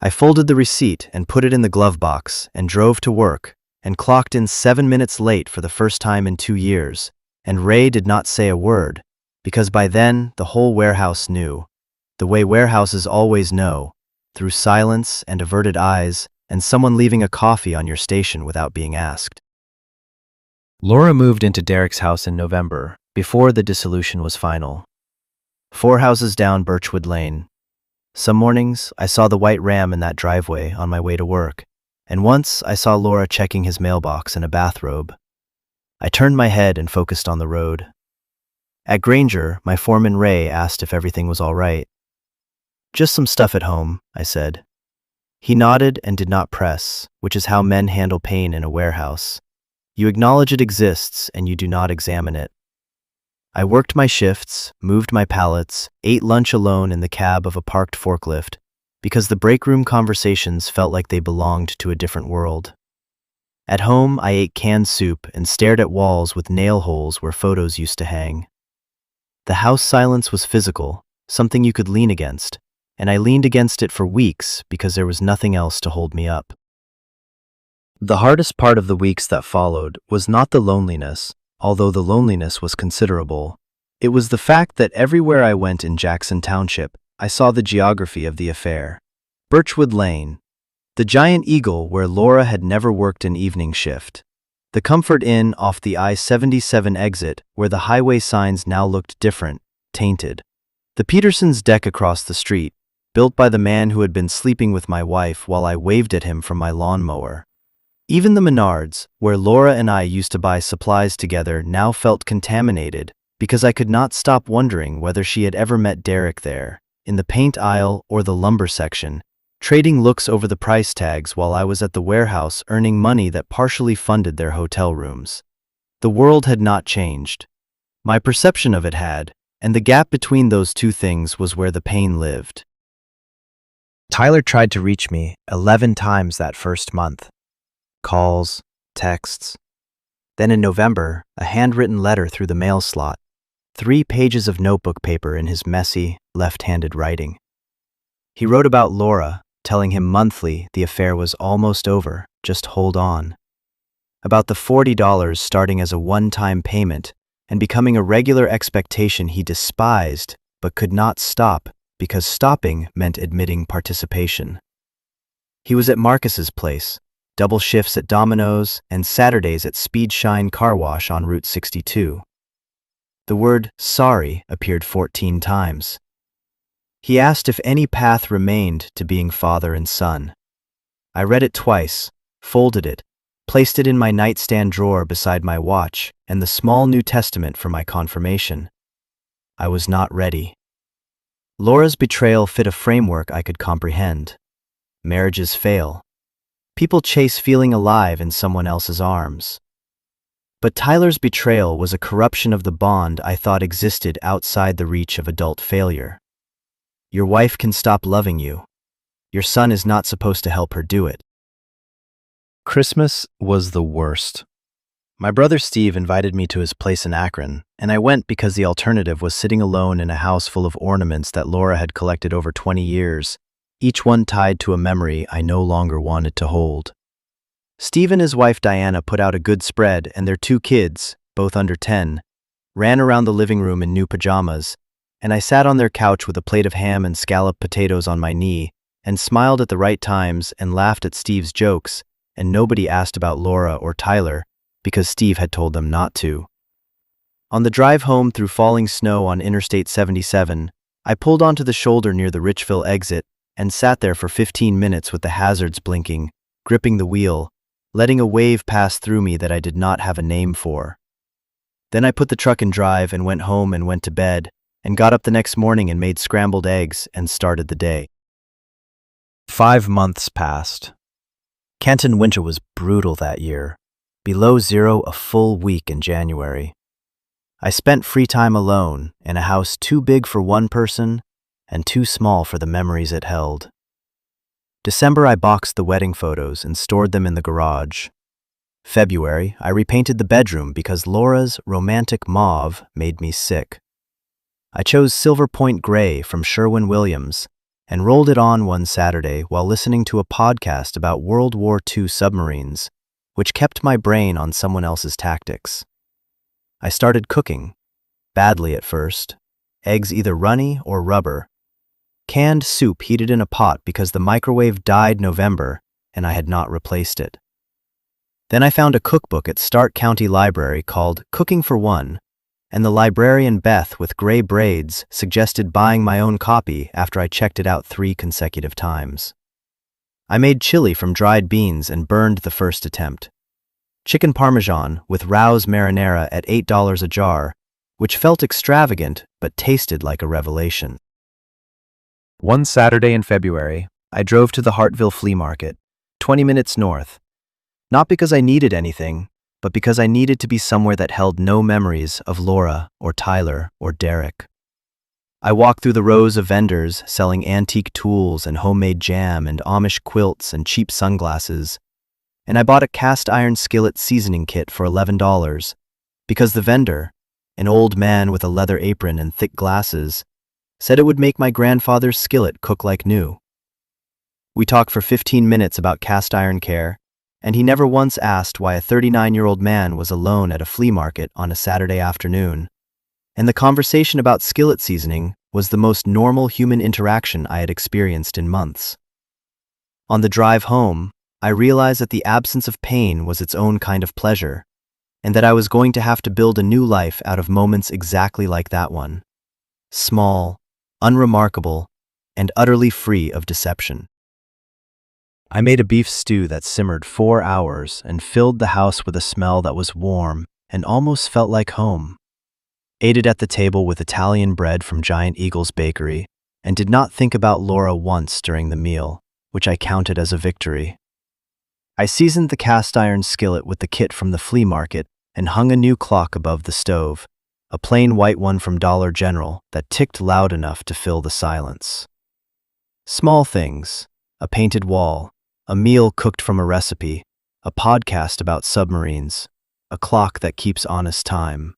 I folded the receipt and put it in the glove box and drove to work and clocked in 7 minutes late for the first time in 2 years, and Ray did not say a word, because by then the whole warehouse knew, the way warehouses always know, through silence and averted eyes and someone leaving a coffee on your station without being asked. Laura moved into Derek's house in November, before the dissolution was final. 4 houses down Birchwood Lane. Some mornings, I saw the white Ram in that driveway on my way to work, and once I saw Laura checking his mailbox in a bathrobe. I turned my head and focused on the road. At Granger, my foreman Ray asked if everything was all right. "Just some stuff at home," I said. He nodded and did not press, which is how men handle pain in a warehouse. You acknowledge it exists and you do not examine it. I worked my shifts, moved my pallets, ate lunch alone in the cab of a parked forklift, because the break room conversations felt like they belonged to a different world. At home, I ate canned soup and stared at walls with nail holes where photos used to hang. The house silence was physical, something you could lean against, and I leaned against it for weeks because there was nothing else to hold me up. The hardest part of the weeks that followed was not the loneliness, although the loneliness was considerable. It was the fact that everywhere I went in Jackson Township, I saw the geography of the affair. Birchwood Lane, the Giant Eagle where Laura had never worked an evening shift. The Comfort Inn off the I-77 exit where the highway signs now looked different, tainted. The Peterson's deck across the street, built by the man who had been sleeping with my wife while I waved at him from my lawnmower. Even the Menards, where Laura and I used to buy supplies together, now felt contaminated because I could not stop wondering whether she had ever met Derek there, in the paint aisle or the lumber section, trading looks over the price tags while I was at the warehouse earning money that partially funded their hotel rooms. The world had not changed. My perception of it had, and the gap between those two things was where the pain lived. Tyler tried to reach me 11 times that first month. Calls, texts. Then in November, a handwritten letter through the mail slot, 3 pages of notebook paper in his messy, left-handed writing. He wrote about Laura, telling him monthly the affair was almost over, just hold on. About the $40 starting as a one-time payment and becoming a regular expectation he despised but could not stop because stopping meant admitting participation. He was at Marcus's place, double shifts at Domino's, and Saturdays at Speed Shine Car Wash on Route 62. The word sorry appeared 14 times. He asked if any path remained to being father and son. I read it twice, folded it, placed it in my nightstand drawer beside my watch and the small New Testament for my confirmation. I was not ready. Laura's betrayal fit a framework I could comprehend. Marriages fail. People chase feeling alive in someone else's arms. But Tyler's betrayal was a corruption of the bond I thought existed outside the reach of adult failure. Your wife can stop loving you. Your son is not supposed to help her do it. Christmas was the worst. My brother Steve invited me to his place in Akron, and I went because the alternative was sitting alone in a house full of ornaments that Laura had collected over 20 years, each one tied to a memory I no longer wanted to hold. Steve and his wife Diana put out a good spread, and their two kids, both under 10, ran around the living room in new pajamas, and I sat on their couch with a plate of ham and scalloped potatoes on my knee, and smiled at the right times and laughed at Steve's jokes, and nobody asked about Laura or Tyler, because Steve had told them not to. On the drive home through falling snow on Interstate 77, I pulled onto the shoulder near the Richville exit and sat there for 15 minutes with the hazards blinking, gripping the wheel, letting a wave pass through me that I did not have a name for. Then I put the truck in drive and went home and went to bed, and got up the next morning and made scrambled eggs and started the day. 5 months passed. Canton winter was brutal that year. Below zero a full week in January. I spent free time alone in a house too big for one person and too small for the memories it held. December, I boxed the wedding photos and stored them in the garage. February, I repainted the bedroom because Laura's romantic mauve made me sick. I chose Silver Point Gray from Sherwin-Williams and rolled it on one Saturday while listening to a podcast about World War II submarines, which kept my brain on someone else's tactics. I started cooking, badly at first, eggs either runny or rubber, canned soup heated in a pot because the microwave died November and I had not replaced it. Then I found a cookbook at Stark County Library called Cooking for One, and the librarian Beth with gray braids suggested buying my own copy after I checked it out 3 consecutive times. I made chili from dried beans and burned the first attempt. Chicken Parmesan with Rao's marinara at $8 a jar, which felt extravagant but tasted like a revelation. One Saturday in February, I drove to the Hartville Flea Market, 20 minutes north, not because I needed anything, but because I needed to be somewhere that held no memories of Laura or Tyler or Derek. I walked through the rows of vendors selling antique tools and homemade jam and Amish quilts and cheap sunglasses, and I bought a cast iron skillet seasoning kit for $11 because the vendor, an old man with a leather apron and thick glasses, said it would make my grandfather's skillet cook like new. We talked for 15 minutes about cast iron care, and he never once asked why a 39-year-old man was alone at a flea market on a Saturday afternoon. And the conversation about skillet seasoning was the most normal human interaction I had experienced in months. On the drive home, I realized that the absence of pain was its own kind of pleasure, and that I was going to have to build a new life out of moments exactly like that one. Small, unremarkable, and utterly free of deception. I made a beef stew that simmered 4 hours and filled the house with a smell that was warm and almost felt like home. Ate it at the table with Italian bread from Giant Eagle's Bakery, and did not think about Laura once during the meal, which I counted as a victory. I seasoned the cast iron skillet with the kit from the flea market and hung a new clock above the stove, a plain white one from Dollar General that ticked loud enough to fill the silence. Small things, a painted wall, a meal cooked from a recipe, a podcast about submarines, a clock that keeps honest time.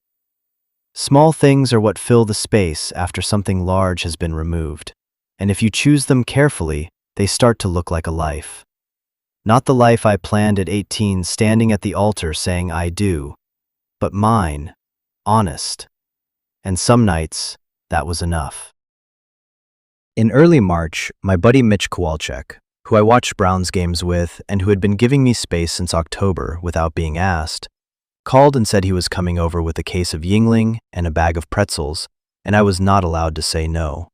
Small things are what fill the space after something large has been removed, and if you choose them carefully, they start to look like a life. Not the life I planned at 18 standing at the altar saying I do, but mine, honest. And some nights, that was enough. In early March, my buddy Mitch Kowalczyk, who I watched Browns games with and who had been giving me space since October without being asked, called and said he was coming over with a case of Yingling and a bag of pretzels, and I was not allowed to say no.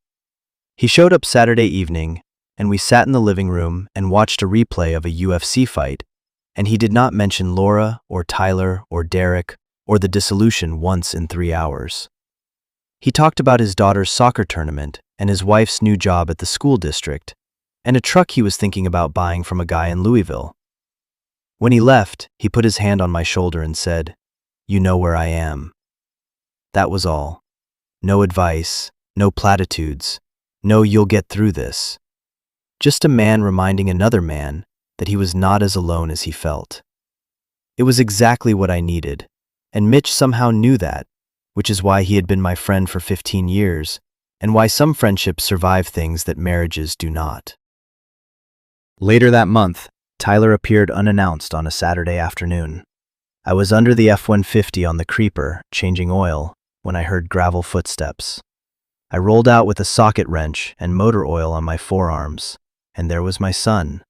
He showed up Saturday evening, and we sat in the living room and watched a replay of a UFC fight, and he did not mention Laura or Tyler or Derek or the dissolution once in 3 hours. He talked about his daughter's soccer tournament and his wife's new job at the school district, and a truck he was thinking about buying from a guy in Louisville. When he left, he put his hand on my shoulder and said, "You know where I am." That was all. No advice, no platitudes, no "you'll get through this." Just a man reminding another man that he was not as alone as he felt. It was exactly what I needed, and Mitch somehow knew that, which is why he had been my friend for 15 years, and why some friendships survive things that marriages do not. Later that month, Tyler appeared unannounced on a Saturday afternoon. I was under the F-150 on the creeper, changing oil, when I heard gravel footsteps. I rolled out with a socket wrench and motor oil on my forearms, and there was my son.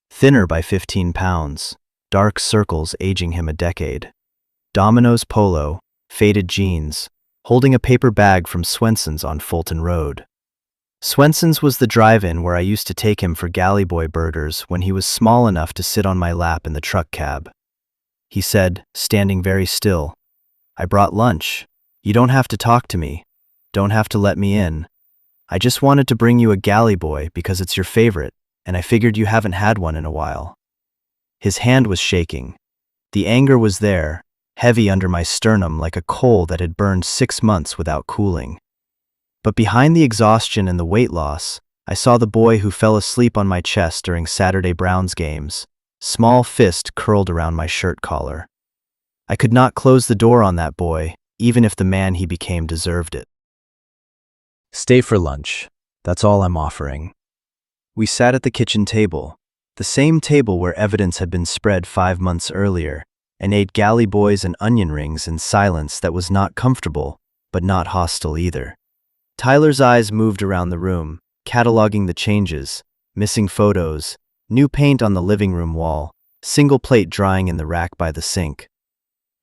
Thinner by 15 pounds, dark circles aging him a decade. Domino's polo, faded jeans, holding a paper bag from Swenson's on Fulton Road. Swenson's was the drive-in where I used to take him for Galley Boy burgers when he was small enough to sit on my lap in the truck cab. He said, standing very still, "I brought lunch. You don't have to talk to me. Don't have to let me in. I just wanted to bring you a Galley Boy because it's your favorite, and I figured you haven't had one in a while." His hand was shaking. The anger was there, heavy under my sternum like a coal that had burned 6 months without cooling. But behind the exhaustion and the weight loss, I saw the boy who fell asleep on my chest during Saturday Browns games, small fist curled around my shirt collar. I could not close the door on that boy, even if the man he became deserved it. Stay for lunch. That's all I'm offering. We sat at the kitchen table, the same table where evidence had been spread 5 months earlier, and ate Galley Boys and onion rings in silence that was not comfortable, but not hostile either. Tyler's eyes moved around the room, cataloging the changes, missing photos, new paint on the living room wall, single plate drying in the rack by the sink.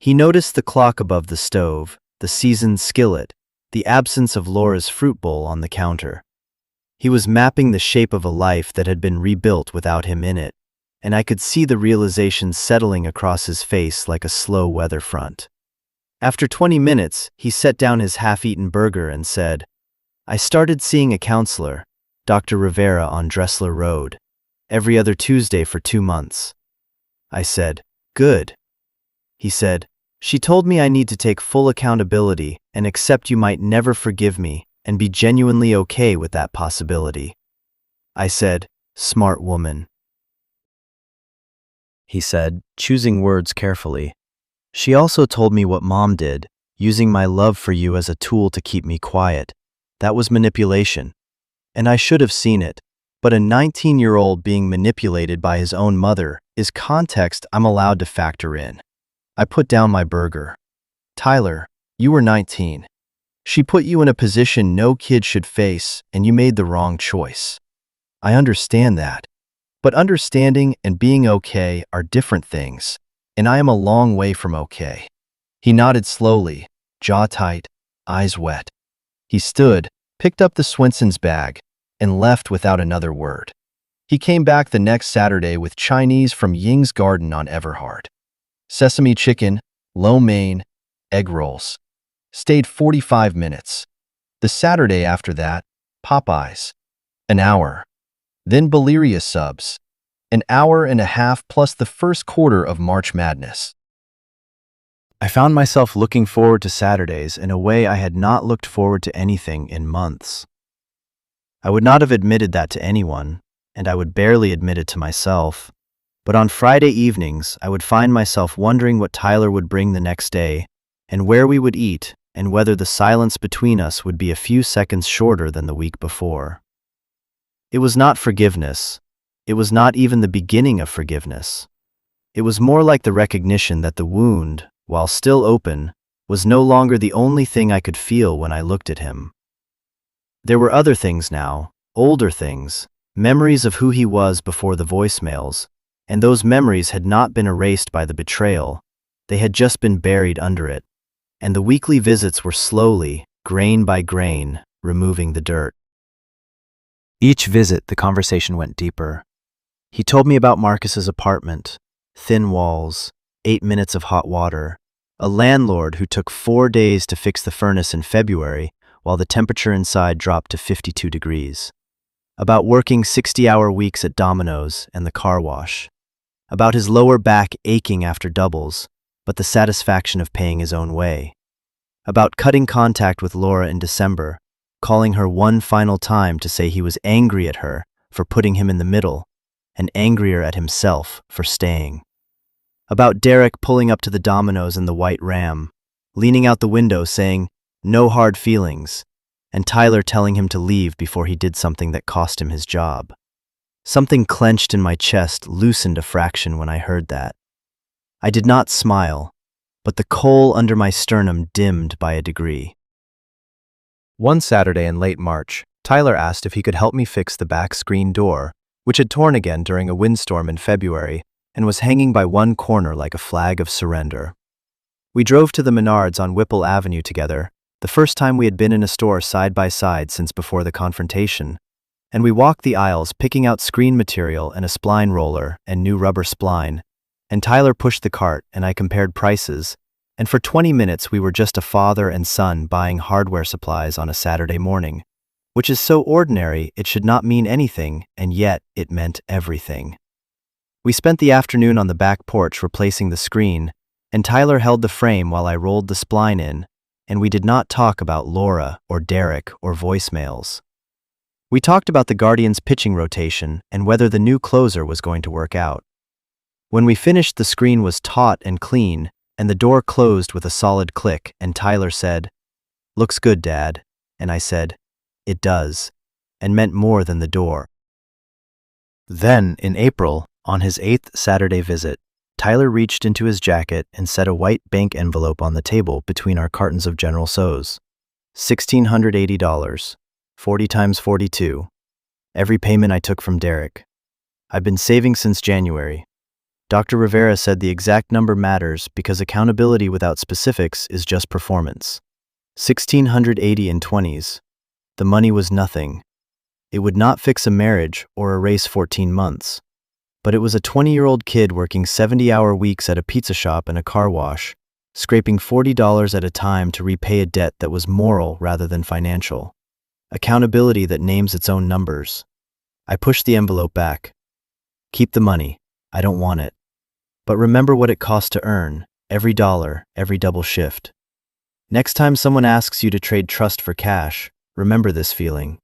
He noticed the clock above the stove, the seasoned skillet, the absence of Laura's fruit bowl on the counter. He was mapping the shape of a life that had been rebuilt without him in it, and I could see the realization settling across his face like a slow weather front. After 20 minutes, he set down his half-eaten burger and said, "I started seeing a counselor, Dr. Rivera on Dressler Road, every other Tuesday for 2 months. I said, "Good." He said, "She told me I need to take full accountability and accept you might never forgive me and be genuinely okay with that possibility." I said, "Smart woman." He said, choosing words carefully, "She also told me what Mom did, using my love for you as a tool to keep me quiet. That was manipulation. And I should have seen it, but a 19-year-old being manipulated by his own mother is context I'm allowed to factor in." I put down my burger. "Tyler, you were 19. She put you in a position no kid should face, and you made the wrong choice. I understand that. But understanding and being okay are different things, and I am a long way from okay." He nodded slowly, jaw tight, eyes wet. He stood, picked up the Swenson's bag, and left without another word. He came back the next Saturday with Chinese from Ying's Garden on Everhard. Sesame chicken, lo mein, egg rolls. Stayed 45 minutes. The Saturday after that, Popeyes. An hour. Then Baleria subs. An hour and a half plus the first quarter of March Madness. I found myself looking forward to Saturdays in a way I had not looked forward to anything in months. I would not have admitted that to anyone, and I would barely admit it to myself. But on Friday evenings, I would find myself wondering what Tyler would bring the next day, and where we would eat, and whether the silence between us would be a few seconds shorter than the week before. It was not forgiveness. It was not even the beginning of forgiveness. It was more like the recognition that the wound, while still open, was no longer the only thing I could feel when I looked at him. There were other things now, older things, memories of who he was before the voicemails, and those memories had not been erased by the betrayal, they had just been buried under it, and the weekly visits were slowly, grain by grain, removing the dirt. Each visit, the conversation went deeper. He told me about Marcus's apartment, thin walls, 8 minutes of hot water, a landlord who took 4 days to fix the furnace in February while the temperature inside dropped to 52 degrees. About working 60-hour weeks at Domino's and the car wash. About his lower back aching after doubles, but the satisfaction of paying his own way. About cutting contact with Laura in December, calling her one final time to say he was angry at her for putting him in the middle, and angrier at himself for staying. about Derek pulling up to the Domino's in the white Ram, leaning out the window saying, "No hard feelings," and Tyler telling him to leave before he did something that cost him his job. Something clenched in my chest loosened a fraction when I heard that. I did not smile, but the coal under my sternum dimmed by a degree. One Saturday in late March, Tyler asked if he could help me fix the back screen door, which had torn again during a windstorm in February and was hanging by one corner like a flag of surrender. We drove to the Menards on Whipple Avenue together, the first time we had been in a store side by side since before the confrontation, and we walked the aisles picking out screen material and a spline roller and new rubber spline, and Tyler pushed the cart and I compared prices, and for 20 minutes we were just a father and son buying hardware supplies on a Saturday morning, which is so ordinary it should not mean anything, and yet it meant everything. We spent the afternoon on the back porch replacing the screen, and Tyler held the frame while I rolled the spline in, and we did not talk about Laura or Derek or voicemails. We talked about the Guardians' pitching rotation and whether the new closer was going to work out. When we finished, the screen was taut and clean, and the door closed with a solid click, and Tyler said, "Looks good, Dad," and I said, "It does," and meant more than the door. Then, in April, on his 8th Saturday visit, Tyler reached into his jacket and set a white bank envelope on the table between our cartons of General Tso's. $1,680, 40 times 42. Every payment I took from Derek. I've been saving since January. Dr. Rivera said the exact number matters because accountability without specifics is just performance. 1,680 in 20s. The money was nothing. It would not fix a marriage or erase 14 months. But it was a 20-year-old kid working 70-hour weeks at a pizza shop and a car wash, scraping $40 at a time to repay a debt that was moral rather than financial. Accountability that names its own numbers. I pushed the envelope back. "Keep the money. I don't want it. But remember what it costs to earn, every dollar, every double shift. Next time someone asks you to trade trust for cash, remember this feeling."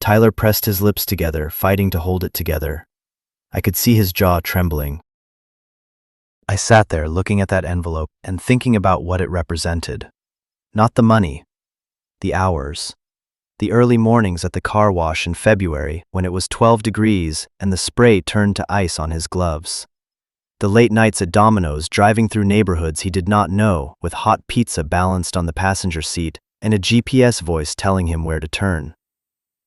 Tyler pressed his lips together, fighting to hold it together. I could see his jaw trembling. I sat there looking at that envelope and thinking about what it represented. Not the money, the hours. The early mornings at the car wash in February when it was 12 degrees and the spray turned to ice on his gloves. The late nights at Domino's driving through neighborhoods he did not know with hot pizza balanced on the passenger seat and a GPS voice telling him where to turn.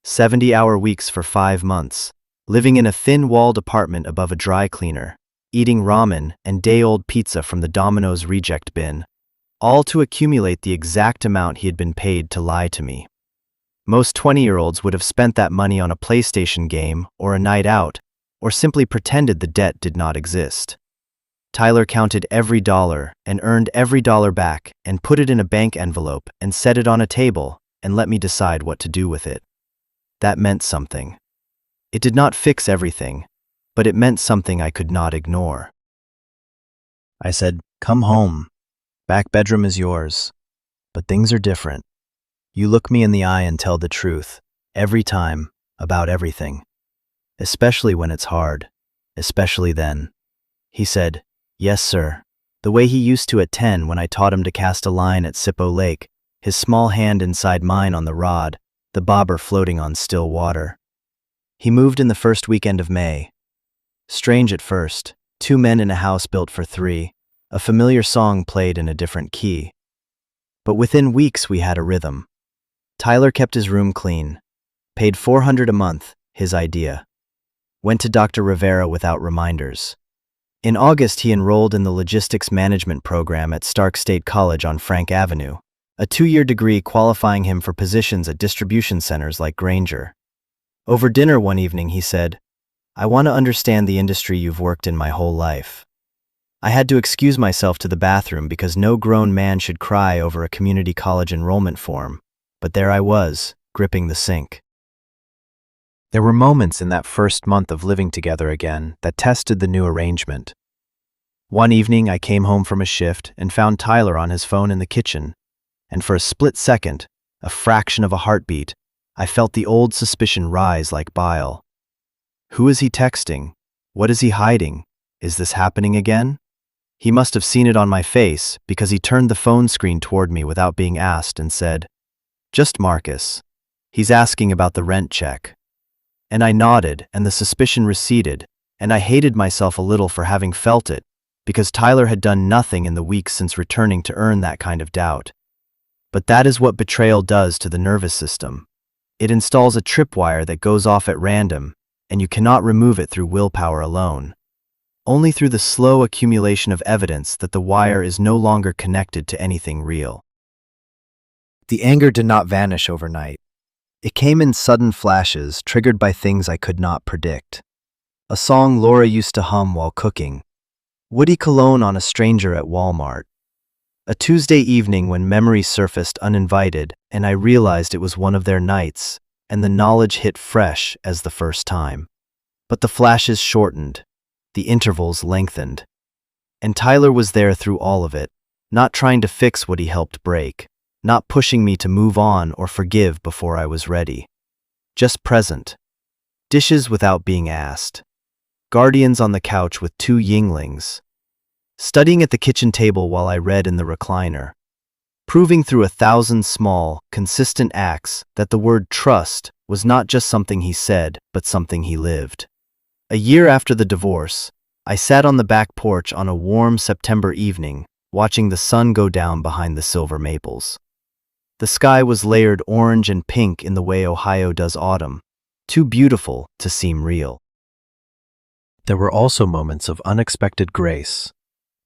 70-hour weeks for 5 months. Living in a thin-walled apartment above a dry cleaner, eating ramen and day-old pizza from the Domino's reject bin, all to accumulate the exact amount he had been paid to lie to me. Most 20-year-olds would have spent that money on a PlayStation game or a night out, or simply pretended the debt did not exist. Tyler counted every dollar and earned every dollar back and put it in a bank envelope and set it on a table and let me decide what to do with it. That meant something. It did not fix everything, but it meant something I could not ignore. I said, "Come home. Back bedroom is yours. But things are different. You look me in the eye and tell the truth, every time, about everything. Especially when it's hard. Especially then." He said, "Yes, sir," the way he used to at 10 when I taught him to cast a line at Sippo Lake, his small hand inside mine on the rod, the bobber floating on still water. He moved in the first weekend of May. Strange at first, 2 men in a house built for 3, a familiar song played in a different key. But within weeks we had a rhythm. Tyler kept his room clean, paid $400 a month, his idea. Went to Dr. Rivera without reminders. In August he enrolled in the logistics management program at Stark State College on Frank Avenue, a 2-year degree qualifying him for positions at distribution centers like Grainger. Over dinner one evening he said, "I want to understand the industry you've worked in my whole life." I had to excuse myself to the bathroom because no grown man should cry over a community college enrollment form, but there I was, gripping the sink. There were moments in that first month of living together again that tested the new arrangement. One evening I came home from a shift and found Tyler on his phone in the kitchen, and for a split second, a fraction of a heartbeat, I felt the old suspicion rise like bile. Who is he texting? What is he hiding? Is this happening again? He must have seen it on my face because he turned the phone screen toward me without being asked and said, "Just Marcus. He's asking about the rent check." And I nodded, and the suspicion receded, and I hated myself a little for having felt it, because Tyler had done nothing in the weeks since returning to earn that kind of doubt. But that is what betrayal does to the nervous system. It installs a tripwire that goes off at random, and you cannot remove it through willpower alone. Only through the slow accumulation of evidence that the wire is no longer connected to anything real. The anger did not vanish overnight. It came in sudden flashes, triggered by things I could not predict. A song Laura used to hum while cooking. Woody cologne on a stranger at Walmart. A Tuesday evening when memory surfaced uninvited, and I realized it was one of their nights, and the knowledge hit fresh as the first time. But the flashes shortened. The intervals lengthened. And Tyler was there through all of it, not trying to fix what he helped break, not pushing me to move on or forgive before I was ready. Just present. Dishes without being asked. Guardians on the couch with two Yinglings. Studying at the kitchen table while I read in the recliner. Proving through 1,000 small, consistent acts that the word trust was not just something he said, but something he lived. A year after the divorce, I sat on the back porch on a warm September evening, watching the sun go down behind the silver maples. The sky was layered orange and pink in the way Ohio does autumn, too beautiful to seem real. There were also moments of unexpected grace.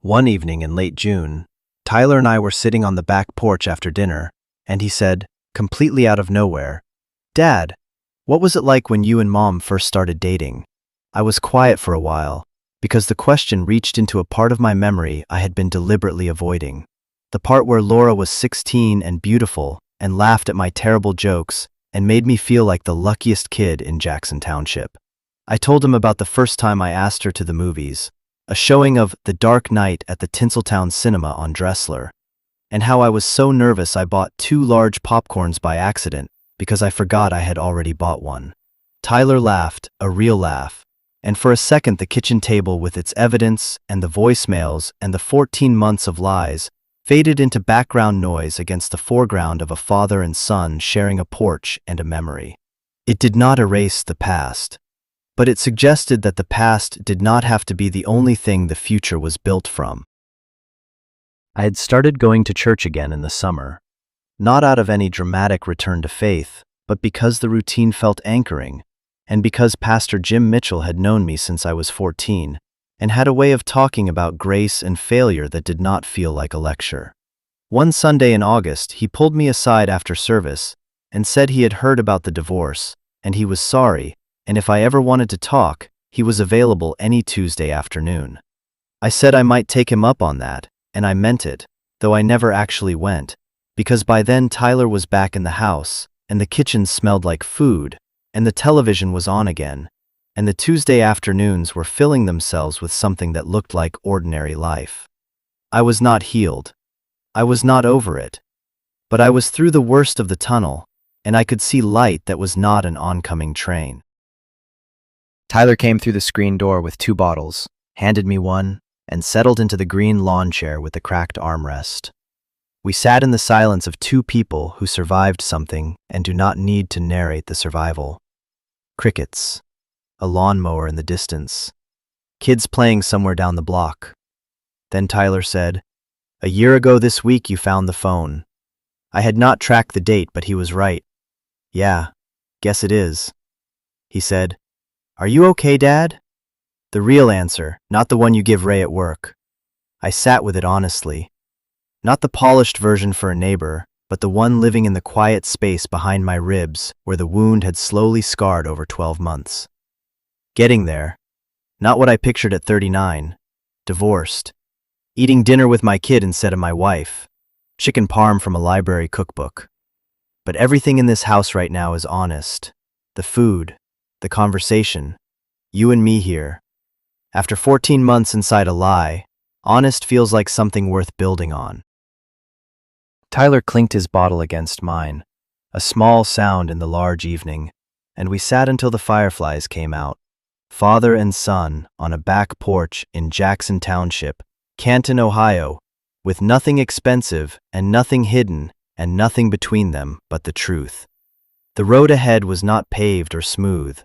One evening in late June, Tyler and I were sitting on the back porch after dinner, and he said, completely out of nowhere, "Dad, what was it like when you and Mom first started dating?" I was quiet for a while, because the question reached into a part of my memory I had been deliberately avoiding. The part where Laura was 16 and beautiful and laughed at my terrible jokes and made me feel like the luckiest kid in Jackson Township. I told him about the first time I asked her to the movies, a showing of The Dark Knight at the Tinseltown Cinema on Dressler, and how I was so nervous I bought 2 large popcorns by accident because I forgot I had already bought one. Tyler laughed, a real laugh. And for a second the kitchen table with its evidence and the voicemails and the 14 months of lies faded into background noise against the foreground of a father and son sharing a porch and a memory. It did not erase the past, but it suggested that the past did not have to be the only thing the future was built from. I had started going to church again in the summer, not out of any dramatic return to faith, but because the routine felt anchoring, and because Pastor Jim Mitchell had known me since I was 14, and had a way of talking about grace and failure that did not feel like a lecture. One Sunday in August, he pulled me aside after service and said he had heard about the divorce, and he was sorry, and if I ever wanted to talk, he was available any Tuesday afternoon. I said I might take him up on that, and I meant it, though I never actually went, because by then Tyler was back in the house, and the kitchen smelled like food, and the television was on again, and the Tuesday afternoons were filling themselves with something that looked like ordinary life. I was not healed. I was not over it. But I was through the worst of the tunnel, and I could see light that was not an oncoming train. Tyler came through the screen door with 2 bottles, handed me one, and settled into the green lawn chair with the cracked armrest. We sat in the silence of 2 people who survived something and do not need to narrate the survival. Crickets. A lawnmower in the distance. Kids playing somewhere down the block. Then Tyler said, "A year ago this week you found the phone." I had not tracked the date, but he was right. "Yeah, guess it is." He said, "Are you okay, Dad?" The real answer, not the one you give Ray at work. I sat with it honestly. Not the polished version for a neighbor, but the one living in the quiet space behind my ribs where the wound had slowly scarred over 12 months. Getting there. Not what I pictured at 39. Divorced. Eating dinner with my kid instead of my wife. Chicken parm from a library cookbook. But everything in this house right now is honest. The food. The conversation. You and me here. After 14 months inside a lie, honest feels like something worth building on. Tyler clinked his bottle against mine, a small sound in the large evening, and we sat until the fireflies came out, father and son on a back porch in Jackson Township, Canton, Ohio, with nothing expensive and nothing hidden and nothing between them but the truth. The road ahead was not paved or smooth.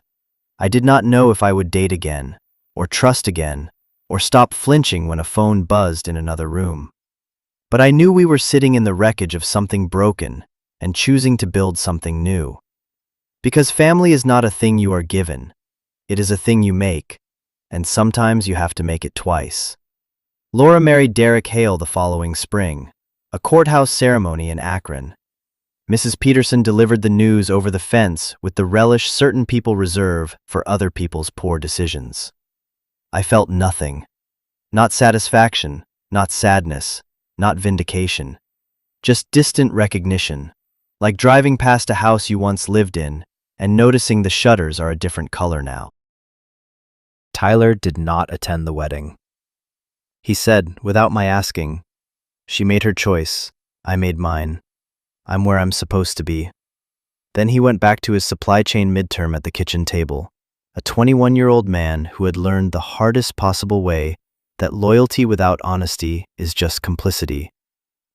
I did not know if I would date again, or trust again, or stop flinching when a phone buzzed in another room. But I knew we were sitting in the wreckage of something broken and choosing to build something new. Because family is not a thing you are given. It is a thing you make, and sometimes you have to make it twice. Laura married Derek Hale the following spring, a courthouse ceremony in Akron. Mrs. Peterson delivered the news over the fence with the relish certain people reserve for other people's poor decisions. I felt nothing. Not satisfaction, not sadness, not vindication. Just distant recognition, like driving past a house you once lived in and noticing the shutters are a different color now. Tyler did not attend the wedding. He said, without my asking, "She made her choice, I made mine. I'm where I'm supposed to be." Then he went back to his supply chain midterm at the kitchen table, a 21-year-old man who had learned the hardest possible way that loyalty without honesty is just complicity,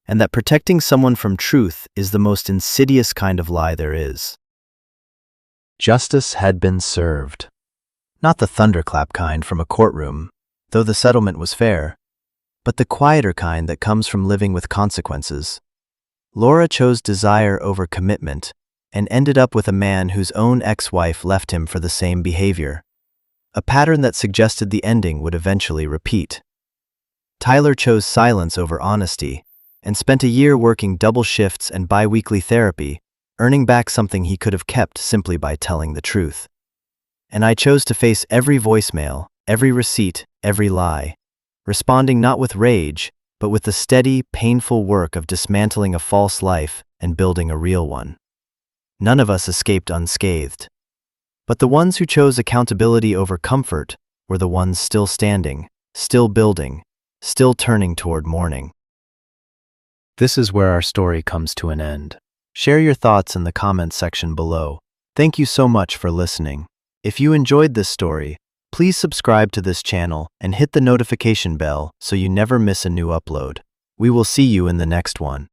and that protecting someone from truth is the most insidious kind of lie there is. Justice had been served. Not the thunderclap kind from a courtroom, though the settlement was fair, but the quieter kind that comes from living with consequences. Laura chose desire over commitment and ended up with a man whose own ex-wife left him for the same behavior, a pattern that suggested the ending would eventually repeat. Tyler chose silence over honesty and spent a year working double shifts and bi-weekly therapy, earning back something he could have kept simply by telling the truth. And I chose to face every voicemail, every receipt, every lie, responding not with rage, but with the steady, painful work of dismantling a false life and building a real one. None of us escaped unscathed. But the ones who chose accountability over comfort were the ones still standing, still building, still turning toward morning. This is where our story comes to an end. Share your thoughts in the comments section below. Thank you so much for listening. If you enjoyed this story, please subscribe to this channel and hit the notification bell so you never miss a new upload. We will see you in the next one.